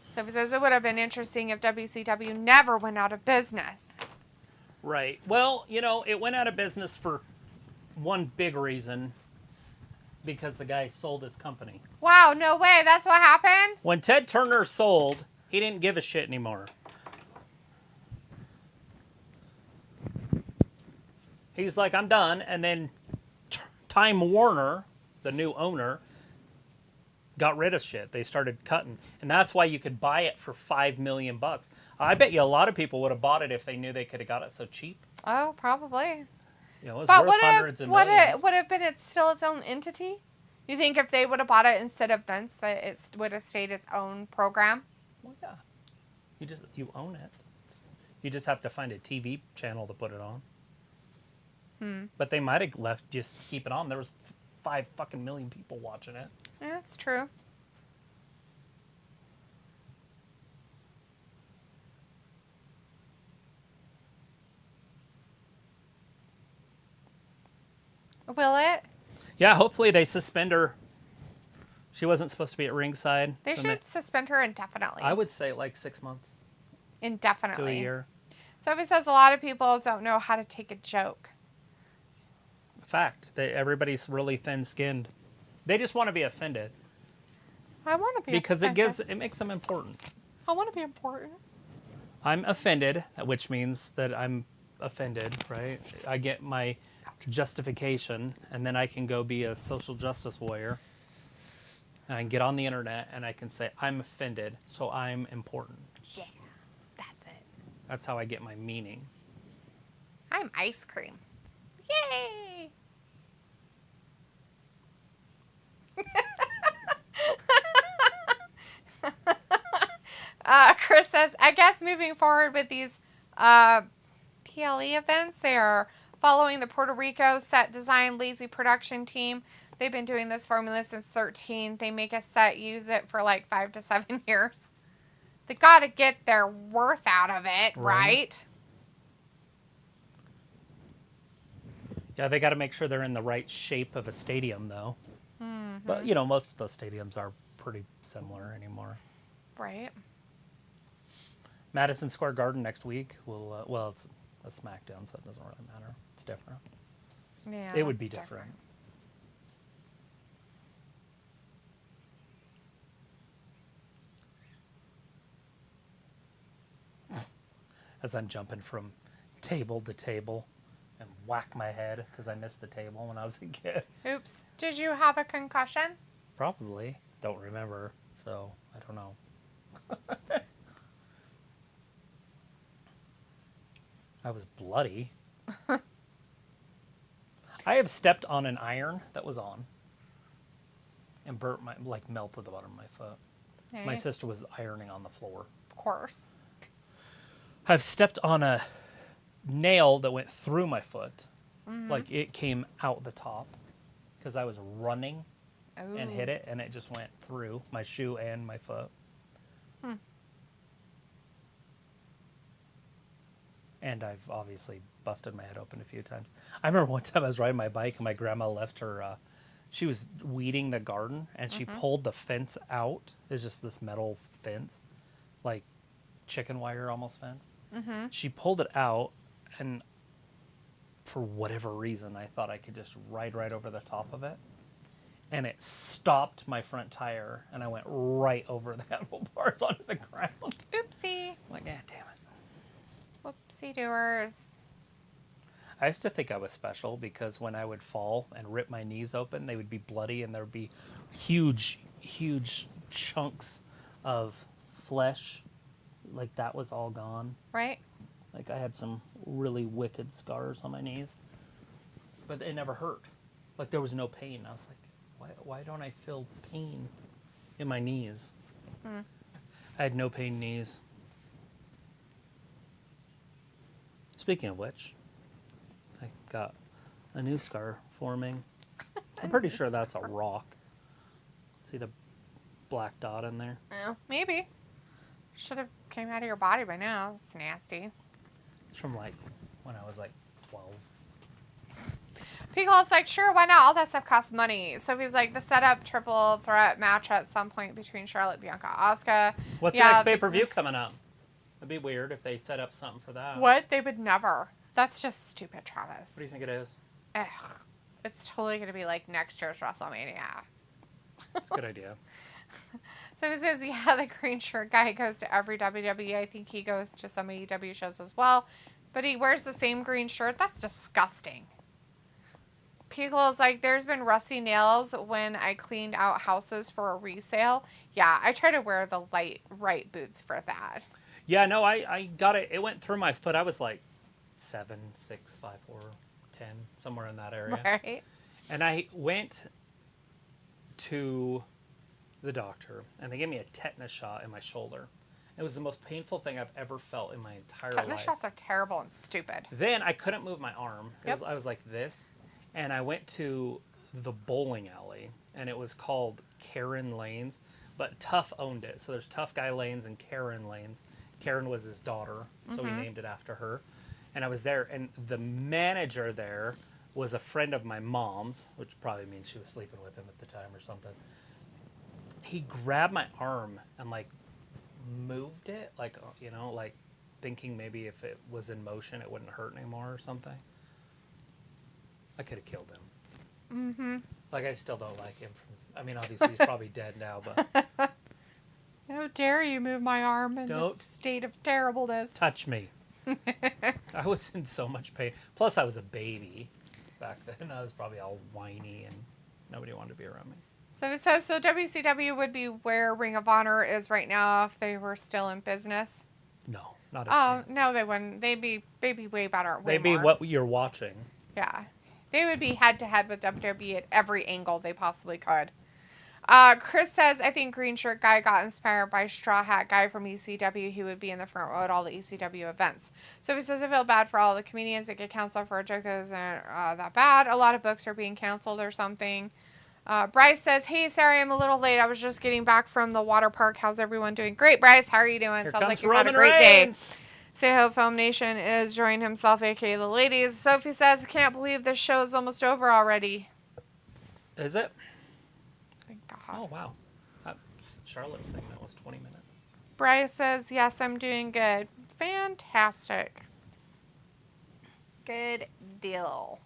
So he says it would have been interesting if WCW never went out of business. Right. Well, you know, it went out of business for one big reason. Because the guy sold his company. Wow, no way. That's what happened? When Ted Turner sold, he didn't give a shit anymore. He's like, I'm done. And then Time Warner, the new owner, got rid of shit. They started cutting. And that's why you could buy it for $5 million. I bet you a lot of people would have bought it if they knew they could have got it so cheap. Oh, probably. You know, it was but worth hundreds of millions. Would have been still its own entity? You think if they would have bought it instead of Vince, that it would have stayed its own program? Well, yeah. You own it. You just have to find a TV channel to put it on. But they might have left just keep it on. There was 5 fucking million people watching it. Yeah, that's true. Will it? Yeah, hopefully they suspend her. She wasn't supposed to be at ringside. They should suspend her indefinitely. I would say like 6 months. Indefinitely. To a year. Sophie says a lot of people don't know how to take a joke. Fact. Everybody's really thin-skinned. They just want to be offended. I want to be because offended. it makes them important. I want to be important. I'm offended, which means that I'm offended, right? I get my justification, and then I can go be a social justice warrior. And I can get on the internet, and I can say, I'm offended, so I'm important. Yeah, that's it. That's how I get my meaning. I'm ice cream. Yay! Chris says, I guess moving forward with these PLE events, they are following the Puerto Rico set design lazy production team. They've been doing this formula since 13. They make a set, use it for like 5 to 7 years. They got to get their worth out of it, right? Yeah, they got to make sure they're in the right shape of a stadium, though. Mm-hmm. But, you know, most of those stadiums are pretty similar anymore. Right. Madison Square Garden next week. Well, it's a SmackDown, so it doesn't really matter. It's different. Yeah. It would be different. As I'm jumping from table to table and whack my head because I missed the table when I was a kid. Oops. Did you have a concussion? Probably. Don't remember, so I don't know. I was bloody. I have stepped on an iron that was on and burnt melted the bottom of my foot. Nice. My sister was ironing on the floor. Of course. I've stepped on a nail that went through my foot. Like it came out the top because I was running and hit it, and it just went through my shoe and my foot. And I've obviously busted my head open a few times. I remember one time I was riding my bike and my grandma left her, she was weeding the garden, and she pulled the fence out. It's just this metal fence, like chicken wire almost fence. She pulled it out, and for whatever reason, I thought I could just ride right over the top of it. And it stopped my front tire, and I went right over the handlebars onto the ground. Oopsie. I'm like, damn it. Whoopsie doers. I used to think I was special because when I would fall and rip my knees open, they would be bloody, and there would be huge, huge chunks of flesh. Like that was all gone. Right? Like I had some really wicked scars on my knees, but it never hurt. Like there was no pain. I was like, why don't I feel pain in my knees? I had no pain knees. Speaking of which, I got a new scar forming. I'm pretty sure that's a rock. See the black dot in there? Oh, maybe. Should have came out of your body by now. It's nasty. It's from like when I was like 12. Pickle's like, sure, why not? All that stuff costs money. Sophie's like, the setup triple threat match at some point between Charlotte, Bianca, Asuka. What's the next pay-per-view coming up? It'd be weird if they set up something for that. What? They would never. That's just stupid, Travis. What do you think it is? Ugh. It's totally going to be like next year's WrestleMania. It's a good idea. So he says, yeah, the green shirt guy goes to every WWE. I think he goes to some AEW shows as well. But he wears the same green shirt. That's disgusting. Pickle's like, there's been rusty nails when I cleaned out houses for a resale. Yeah, I try to wear the right boots for that. Yeah, no, I got it. It went through my foot. I was like 7, 6, 5, 4, 10, somewhere in that area. Right. And I went to the doctor, and they gave me a tetanus shot in my shoulder. It was the most painful thing I've ever felt in my entire life. Tetanus shots are terrible and stupid. Then I couldn't move my arm. Yep. I was like this, and I went to the bowling alley, and it was called Karen Lanes, but Tough owned it. So there's Tough Guy Lanes and Karen Lanes. Karen was his daughter, so he named it after her. And I was there, and the manager there was a friend of my mom's, which probably means she was sleeping with him at the time or something. He grabbed my arm and, like, moved it, like, you know, like, thinking maybe if it was in motion, it wouldn't hurt anymore or something. I could have killed him. Mm-hmm. Like, I still don't like him. I mean, obviously, he's probably dead now, but... How dare you move my arm in its state of terribleness. Touch me. I was in so much pain. Plus, I was a baby back then. I was probably all whiny, and nobody wanted to be around me. So it says, so WCW would be where Ring of Honor is right now if they were still in business? No, not at all. Oh, no, they wouldn't. They'd be way better. They'd be what you're watching. Yeah. They would be head-to-head with WWE at every angle they possibly could. Chris says, I think Green Shirt Guy got inspired by Straw Hat Guy from ECW. He would be in the front row at all the ECW events. So he says, I feel bad for all the comedians that get canceled for a joke that isn't that bad. A lot of books are being canceled or something. Bryce says, hey, sorry, I'm a little late. I was just getting back from the water park. How's everyone doing? Great, Bryce. How are you doing? Here Sounds like you Roman had a great Reigns. day. Say Hope Foam Nation is enjoying himself, a.k.a. the ladies. Sophie says, I can't believe this show is almost over already. Is it? Thank God. Oh, wow. Charlotte's thing, that was 20 minutes. Bryce says, yes, I'm doing good. Fantastic. Good deal.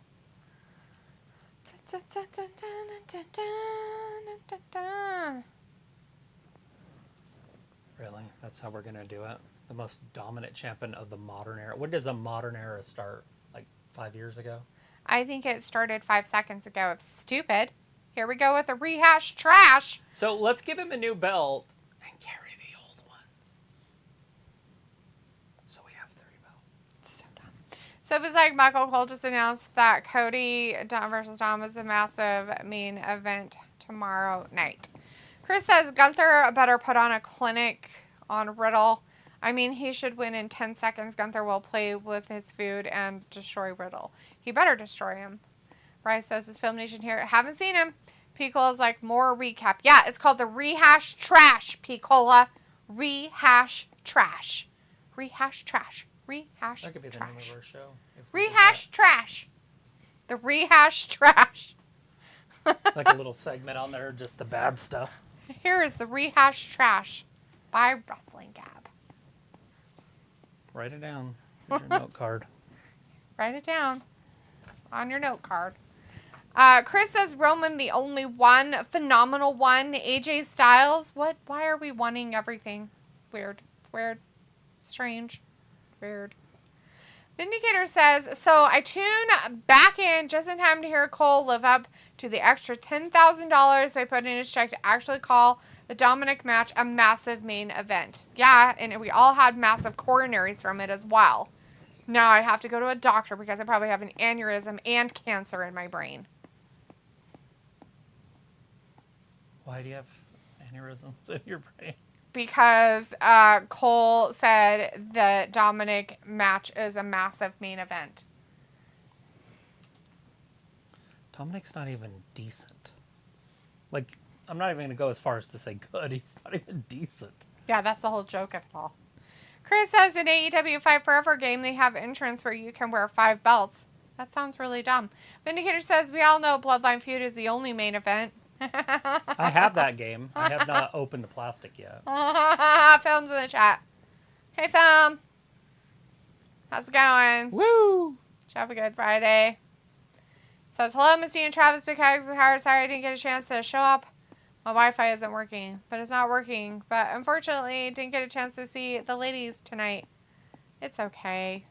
Really? That's how we're going to do it? The most dominant champion of the modern era. When does a modern era start? Like 5 years ago? I think it started 5 seconds ago. It's stupid. Here we go with the rehashed trash. So let's give him a new belt and carry the old ones. So we have 3 belts. So dumb. So it was like Michael Cole just announced that Cody versus Dom is a massive main event tomorrow night. Chris says Gunther better put on a clinic on Riddle. I mean, he should win in 10 seconds. Gunther will play with his food and destroy Riddle. He better destroy him. Bryce says, is Film Nation here? Haven't seen him. Picola is like, more recap. Yeah, it's called the Rehash Trash, Picola. Rehash Trash. Rehash Trash. Rehash Trash. That could be the name of our show. Rehash Trash. The Rehash Trash. Like a little segment on there, just the bad stuff. Here is the Rehash Trash by Wrestling Gab. Write it down. Here's your note card. Write it down on your note card. Chris says Roman the only one, phenomenal one. AJ Styles, what? Why are we wanting everything? It's weird. It's weird. It's strange. Weird. Vindicator says, so I tune back in just in time to hear Cole live up to the extra $10,000 they put in his check to actually call the Dominik match a massive main event. Yeah, and we all had massive coronaries from it as well. Now I have to go to a doctor because I probably have an aneurysm and cancer in my brain. Why do you have aneurysms in your brain? Because Cole said the Dominik match is a massive main event. Dominik's not even decent. Like, I'm not even going to go as far as to say good. He's not even decent. Yeah, that's the whole joke of it all. Chris says in AEW 5 Forever game, they have entrance where you can wear 5 belts. That sounds really dumb. Vindicator says, we all know Bloodline Feud is the only main event. I have that game. I have not opened the plastic yet. Film's in the chat. Hey, Film. How's it going? Woo! Did you have a good Friday? Says, hello, Misty and Travis Big Hugs with Howard. Sorry I didn't get a chance to show up. My Wi-Fi isn't working, but it's not working. But unfortunately, didn't get a chance to see the ladies tonight. It's okay.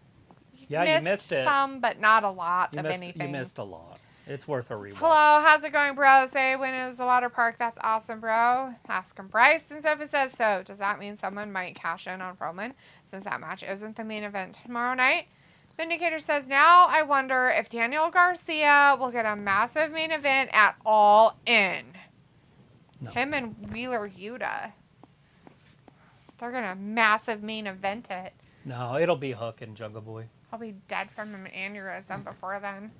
Yeah, you missed it. Some, but not a lot of anything. You missed a lot. It's worth a rewatch. Hello, how's it going, bro? Say, when is the water park? That's awesome, bro. Ask him Bryce and Sophie says so. Does that mean someone might cash in on Roman since that match isn't the main event tomorrow night? Vindicator says, now I wonder if Daniel Garcia will get a massive main event at All In. No. Him and Wheeler Yuta. They're going to massive main event it. No, it'll be Hook and Jungle Boy. I'll be dead from an aneurysm before then.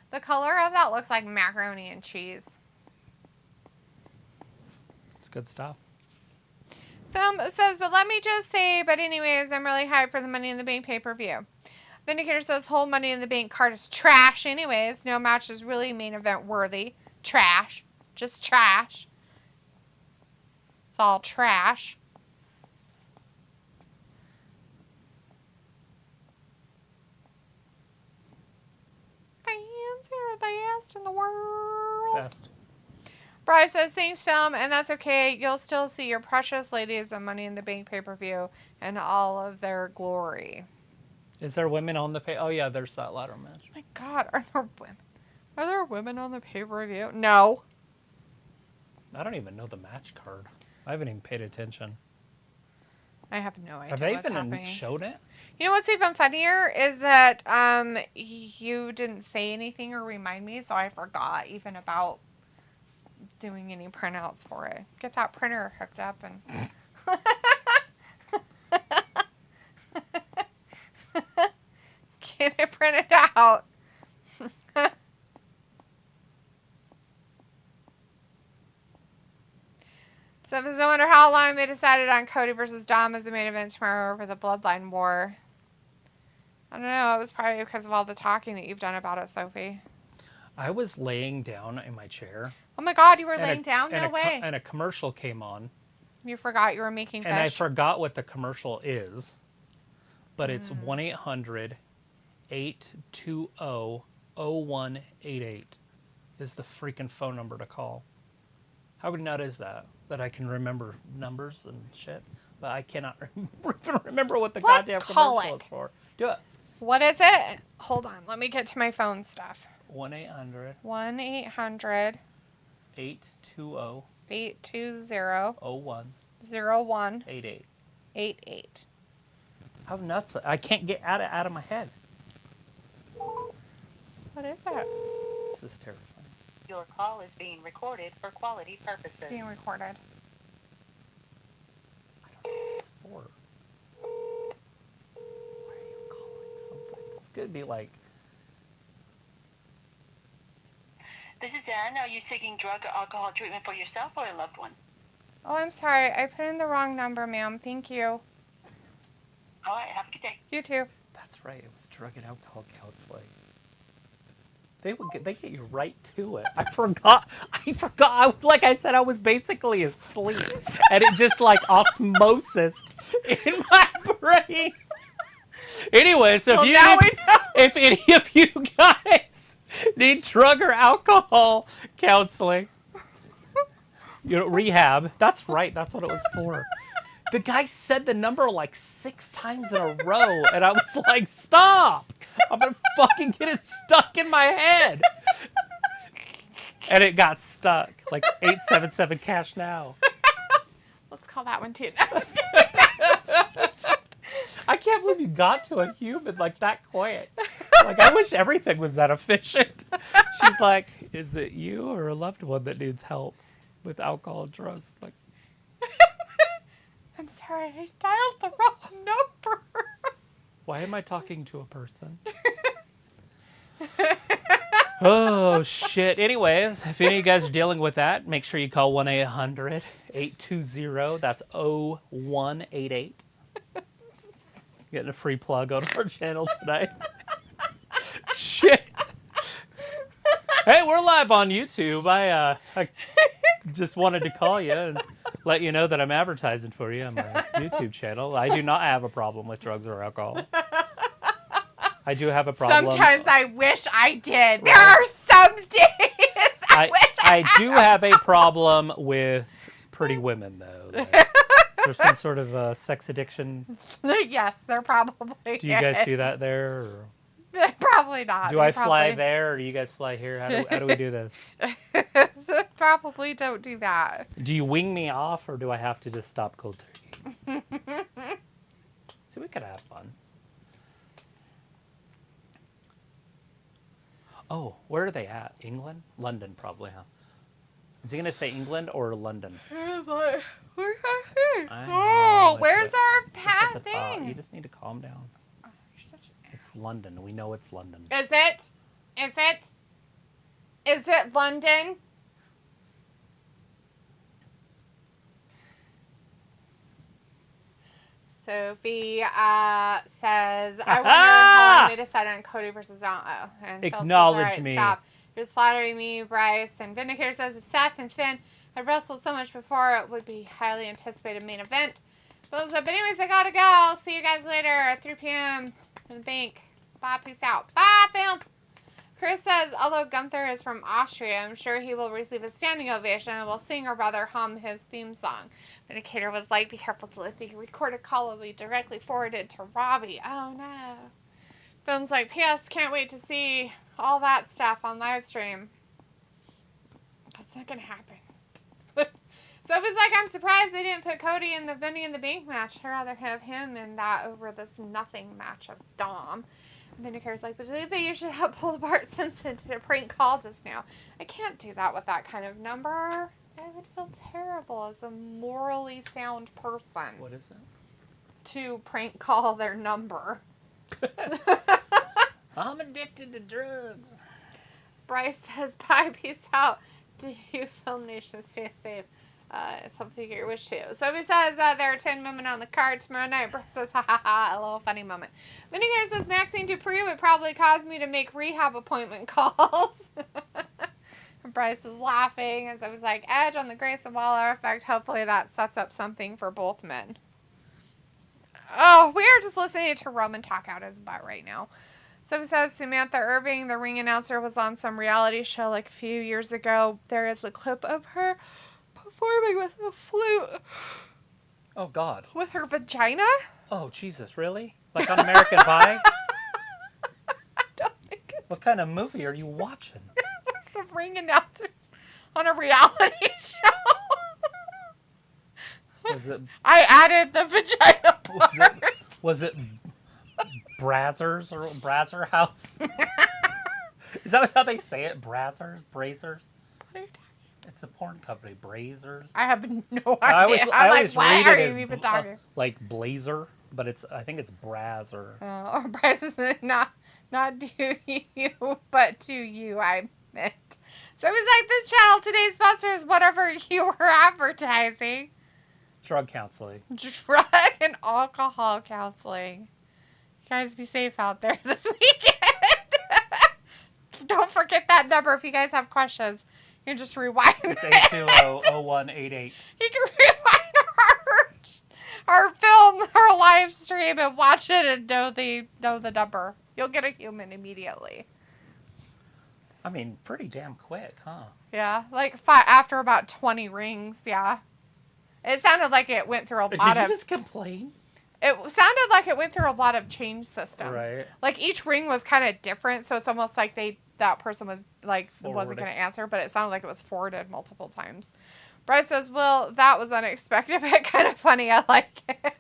The color of that looks like macaroni and cheese. It's good stuff. Film says, but let me just say, but anyways, I'm really hyped for the Money in the Bank pay-per-view. Vindicator says, whole Money in the Bank card is trash anyways. No match is really main event worthy. Trash. Just trash. It's all trash. Fans are the best in the world. Best. Bryce says, thanks, Film, and that's okay. You'll still see your precious ladies on Money in the Bank pay-per-view and all of their glory. Is there women on the Oh, yeah, there's that ladder match. Oh my God, are there women? Are there women on the pay-per-view? No. I don't even know the match card. I haven't even paid attention. I have no idea. Have they what's even happening. showed it? You know what's even funnier is that you didn't say anything or remind me, so I forgot even about doing any printouts for it. Get that printer hooked up and get it printed out. So if I wonder how long they decided on Cody versus Dom as the main event tomorrow over the Bloodline War. I don't know. It was probably because of all the talking that you've done about it, Sophie. I was laying down in my chair. Oh my God, you were laying down? No way. And a commercial came on. You forgot you were making fish? And I forgot what the commercial is. But it's 1-800-820-0188 is the freaking phone number to call. How nut is that? That I can remember numbers and shit. But I cannot even remember what the goddamn commercial is for. Do it. What is it? Hold on. Let me get to my phone stuff. 1-800. 1-800. 820. 820. 01. 88. 88. How nuts. I can't get out of my head. What is it? This is terrifying. Your call is being recorded for quality purposes. It's being recorded. I don't know what it's for. Why are you calling something? This could be like... This is Anne. Are you seeking drug or alcohol treatment for yourself or a loved one? Oh, I'm sorry. I put in the wrong number, ma'am. Thank you. All right. Have a good day. You too. That's right. It was drug and alcohol counseling. They get you right to it. I forgot. Like I said, I was basically asleep, and it just like osmosis in my brain. Anyway, so if any of you guys need drug or alcohol counseling, rehab. That's right. That's what it was for. The guy said the number like 6 times in a row, and I was like, stop! I'm gonna fucking get it stuck in my head. And it got stuck. Like 877 cash now. Let's call that one too. I can't believe you got to a human like that quick. Like, I wish everything was that efficient. She's like, is it you or a loved one that needs help with alcohol and drugs? I'm like, I'm sorry, I dialed the wrong number. why am I talking to a person? Oh, shit. Anyways, if any of you guys are dealing with that, make sure you call 1-800-820. That's 0188. Getting a free plug on our channel tonight. Shit. Hey, we're live on YouTube. I just wanted to call you and let you know that I'm advertising for you on my YouTube channel. I do not have a problem with drugs or alcohol. I do have a problem. Sometimes I wish I did. There are some days I wish I do have a problem with pretty women, though. Is there some sort of sex addiction? Yes, there probably Do you guys do that there? Or? Probably not. Do I fly there, or do you guys fly here? How do we do this? Probably don't do that. Do you wing me off, or do I have to just stop cold turkey? See, we could have fun. Oh, where are they at? England? London, probably, huh? Is he going to say England or London? Oh, Know, where's our pat thing? You just need to calm down. Oh, you're such an It's London. We know it's London. Is it? Is it? Is it London? Sophie says, I wonder how long they decided on Cody versus Don. And acknowledge says, me. Stop. You're just flattering me, Bryce. And Vindicator says, if Seth and Finn had wrestled so much before, it would be highly anticipated main event. But anyways, I gotta go. See you guys later at 3 p.m. in the bank. Bye. Peace out. Bye, Phil. Chris says, although Gunther is from Austria, I'm sure he will receive a standing ovation and will sing or rather hum his theme song. Vindicator was like, be careful to let the recorded call will be directly forwarded to Robbie. Oh, no. Film's like, P.S. Can't wait to see all that stuff on live stream. That's not going to happen. So it was like, I'm surprised they didn't put Cody in the Vinny in the Bank match. I'd rather have him in that over this nothing match of Dom. Vindicator's like, but they should have pulled Bart Simpson to a prank call just now. I can't do that with that kind of number. I would feel terrible as a morally sound person. What is it? To prank call their number. I'm addicted to drugs. Bryce says, bye, peace out. Do you, Film Nation, stay safe. Something you wish to. Sophie says there are 10 women on the card tomorrow night. Bryce says, ha ha ha, a little funny moment. Vindicator says Maxine Dupree would probably cause me to make rehab appointment calls. Bryce is laughing, and so it was like, Edge on the Grayson Waller effect. Hopefully that sets up something for both men. Oh, we are just listening to Roman talk out his butt right now. So it says Samantha Irving, the ring announcer, was on some reality show like a few years ago. There is a clip of her performing with a flute. Oh, God. With her vagina? Oh, Jesus, really? Like on American Pie? I don't think it's... What kind of movie are you watching? It's a ring announcer on a reality show. Was it... I added the vagina part. Was it Brazzers or Brazzer House? Is that how they say it? Brazzers? Brazers? What are you talking? It's a porn company. Brazers? I have no idea. I I'm always like, read why are it you as even talking? like Blazer, but I think it's Brazzer. Or Bryce is not to you, but to you, I meant. So it was like, this channel, today's sponsor is whatever you were advertising. Drug counseling. Drug and alcohol counseling. You guys be safe out there this weekend. Don't forget that number if you guys have questions. You can just rewind. It's 820-0188. You can rewind our film, our live stream, and watch it and know the number. You'll get a human immediately. I mean, pretty damn quick, huh? Yeah, like after about 20 rings, yeah. It sounded like it went through a lot of... Did you just complain? It sounded like it went through a lot of change systems. Right. Like each ring was kind of different, so it's almost like that person was like wasn't going to answer, but it sounded like it was forwarded multiple times. Bryce says, "Well, that was unexpected, but kind of funny. I like it."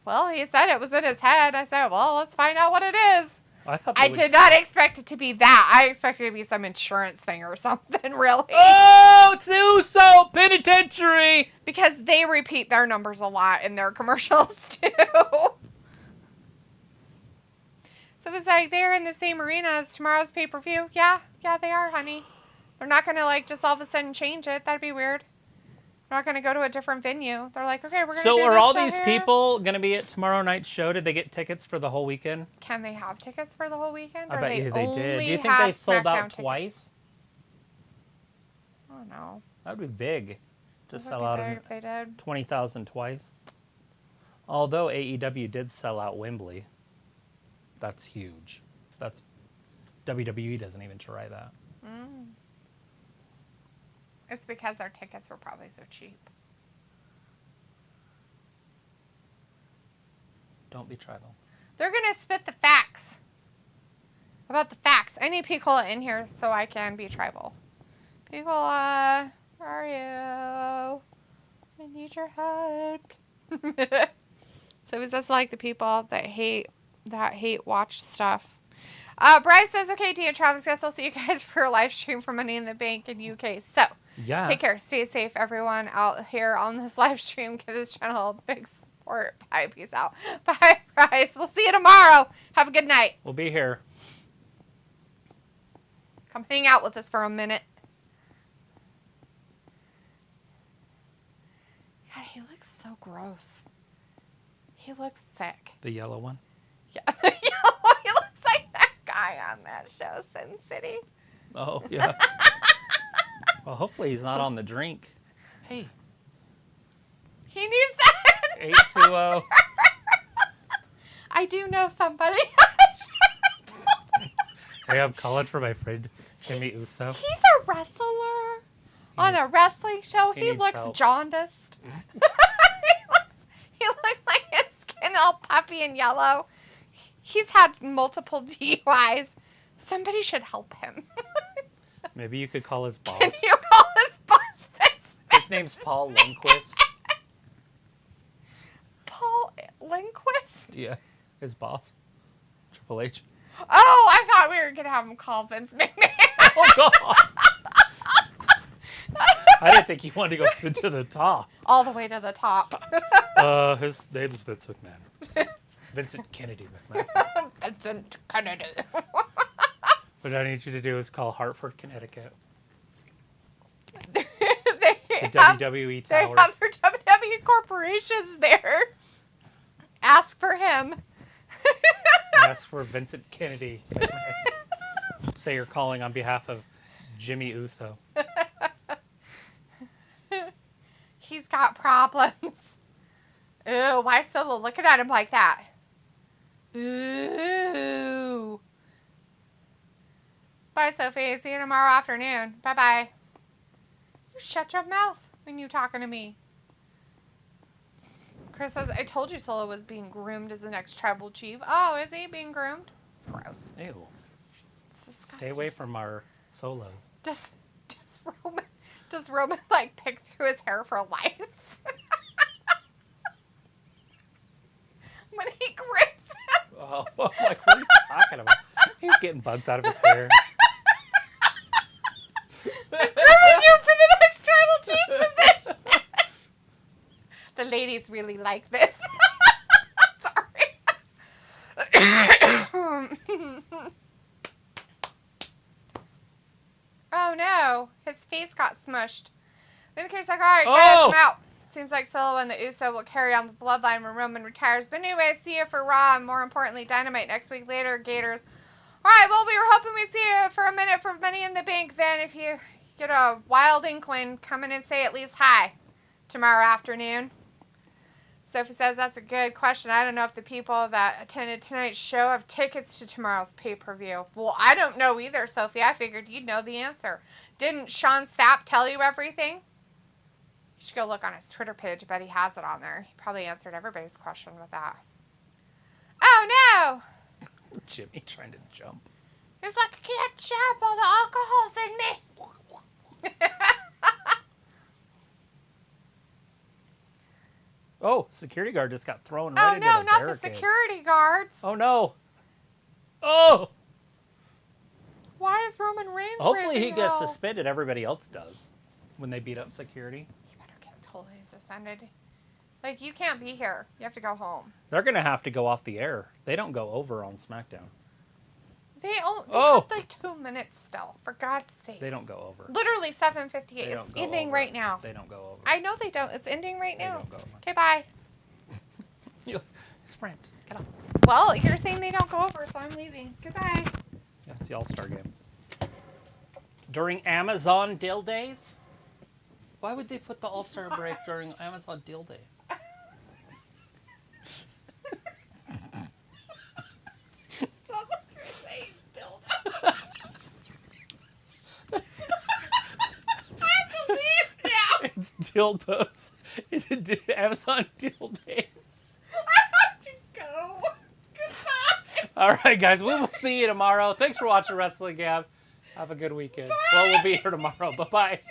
Well, he said it was in his head. I said, "Well, let's find out what it is." I did not expect it to be that. I expected it to be some insurance thing or something, really. Oh, it's Uso Penitentiary! Because they repeat their numbers a lot in their commercials, too. So it's like, they're in the same arena as tomorrow's pay-per-view. Yeah, they are, honey. They're not going to, like, just all of a sudden change it. That'd be weird. They're not going to go to a different venue. They're like, okay, we're going to do this. So are all these here. people going to be at tomorrow night's show? Did they get tickets for the whole weekend? Can they have tickets for the whole weekend? I Or bet you they did. Do you think have they sold SmackDown out tickets? twice? I don't know. That would be big to It would sell be out big if they did. 20,000 twice. Although AEW did sell out Wembley. That's huge. That's WWE doesn't even try that. Mm. It's because their tickets were probably so cheap. Don't be tribal. They're going to spit the facts. About the facts. I need Piccola in here so I can be tribal. Piccola, where are you? I need your help. So is this like the people that hate watch stuff? Bryce says, okay, dear Travis, guess I'll see you guys for a live stream for Money in the Bank in UK. So, yeah. Take care. Stay safe, everyone out here on this live stream. Give this channel a big support. Bye. Peace out. Bye, Bryce. We'll see you tomorrow. Have a good night. We'll be here. Come hang out with us for a minute. God, he looks so gross. He looks sick. The yellow one? Yeah, the yellow. He looks like that guy on that show, Sin City. Oh, yeah. Well, hopefully he's not on the drink. Hey. He needs that. 820. I do know somebody. Hey, I'm calling for my friend Jimmy Uso. He's a wrestler on a wrestling show. He looks help. jaundiced. he looks like his skin all puffy and yellow. He's had multiple DUIs. Somebody should help him. Maybe you could call his boss. Can you call his boss Fitz? His name's Paul Lundquist. Paul Lindquist? Yeah, his boss. Triple H. Oh, I thought we were going to have him call Vince McMahon. Oh, God. I didn't think he wanted to go to the top. All the way to the top. His name's Vince McMahon. Vincent Kennedy McMahon. Vincent Kennedy. What I need you to do is call Hartford, Connecticut. The WWE They Towers. have their WWE corporations there. Ask for him. Ask for Vincent Kennedy McMahon. Say you're calling on behalf of Jimmy Uso. He's got problems. Ooh, why is Solo looking at him like that? Ooh. Bye, Sophie. See you tomorrow afternoon. Bye-bye. You shut your mouth when you talking to me. Chris says, I told you Solo was being groomed as the next tribal chief. Oh, is he being groomed? It's gross. Ew. It's disgusting. Stay away from our Solos. Does Roman like pick through his hair for lice? When he grips him. Oh, I'm like, what are you talking about? He's getting bugs out of his hair. They're grooming you for the next tribal chief position. The ladies really like this. Sorry. Oh no, his face got smushed. Vindicator's like, alright guys, I'm out. Seems like Solo and the Uso will carry on the bloodline when Roman retires. But anyway, see you for Raw and more importantly, Dynamite next week later, Gators. Alright, well, we were hoping we'd see you for a minute for Money in the Bank. Then if you get a wild inkling, come in and say at least hi tomorrow afternoon. Sophie says that's a good question. I don't know if the people that attended tonight's show have tickets to tomorrow's pay-per-view. Well, I don't know either, Sophie. I figured you'd know the answer. Didn't Sean Sapp tell you everything? You should go look on his Twitter page. I bet he has it on there. He probably answered everybody's question with that. Oh, no! Jimmy trying to jump. He's like, I can't jump. All the alcohol's in me. Oh, security guard just got thrown right into the Oh, no, not the barricade. security guards. Oh, no. Oh! Why is Roman Reigns Hopefully he raising gets hell? suspended. Everybody else does when they beat up security. You better get totally suspended. Like, you can't be here. You have to go home. They're going to have to go off the air. They don't go over on SmackDown. They have like 2 minutes still, for God's sake. They don't go over. Literally 7:58. It's Don't go ending over. right now. They don't go over. I know they don't. It's ending right They now. don't go over. Okay, bye. Sprint. Get up. Well, you're saying they don't go over, so I'm leaving. Goodbye. Yeah, it's the All-Star game. During Amazon Deal Days? Why would they put the All-Star break during Amazon Deal Days? Sounds like you're saying dildo. I have to leave now. It's dildos. It's Amazon Deal Days. I have to go. Goodbye. All right, guys. We will see you tomorrow. Thanks for watching Wrestling Gab. Have a good weekend. Well, we'll be here tomorrow. Bye-bye.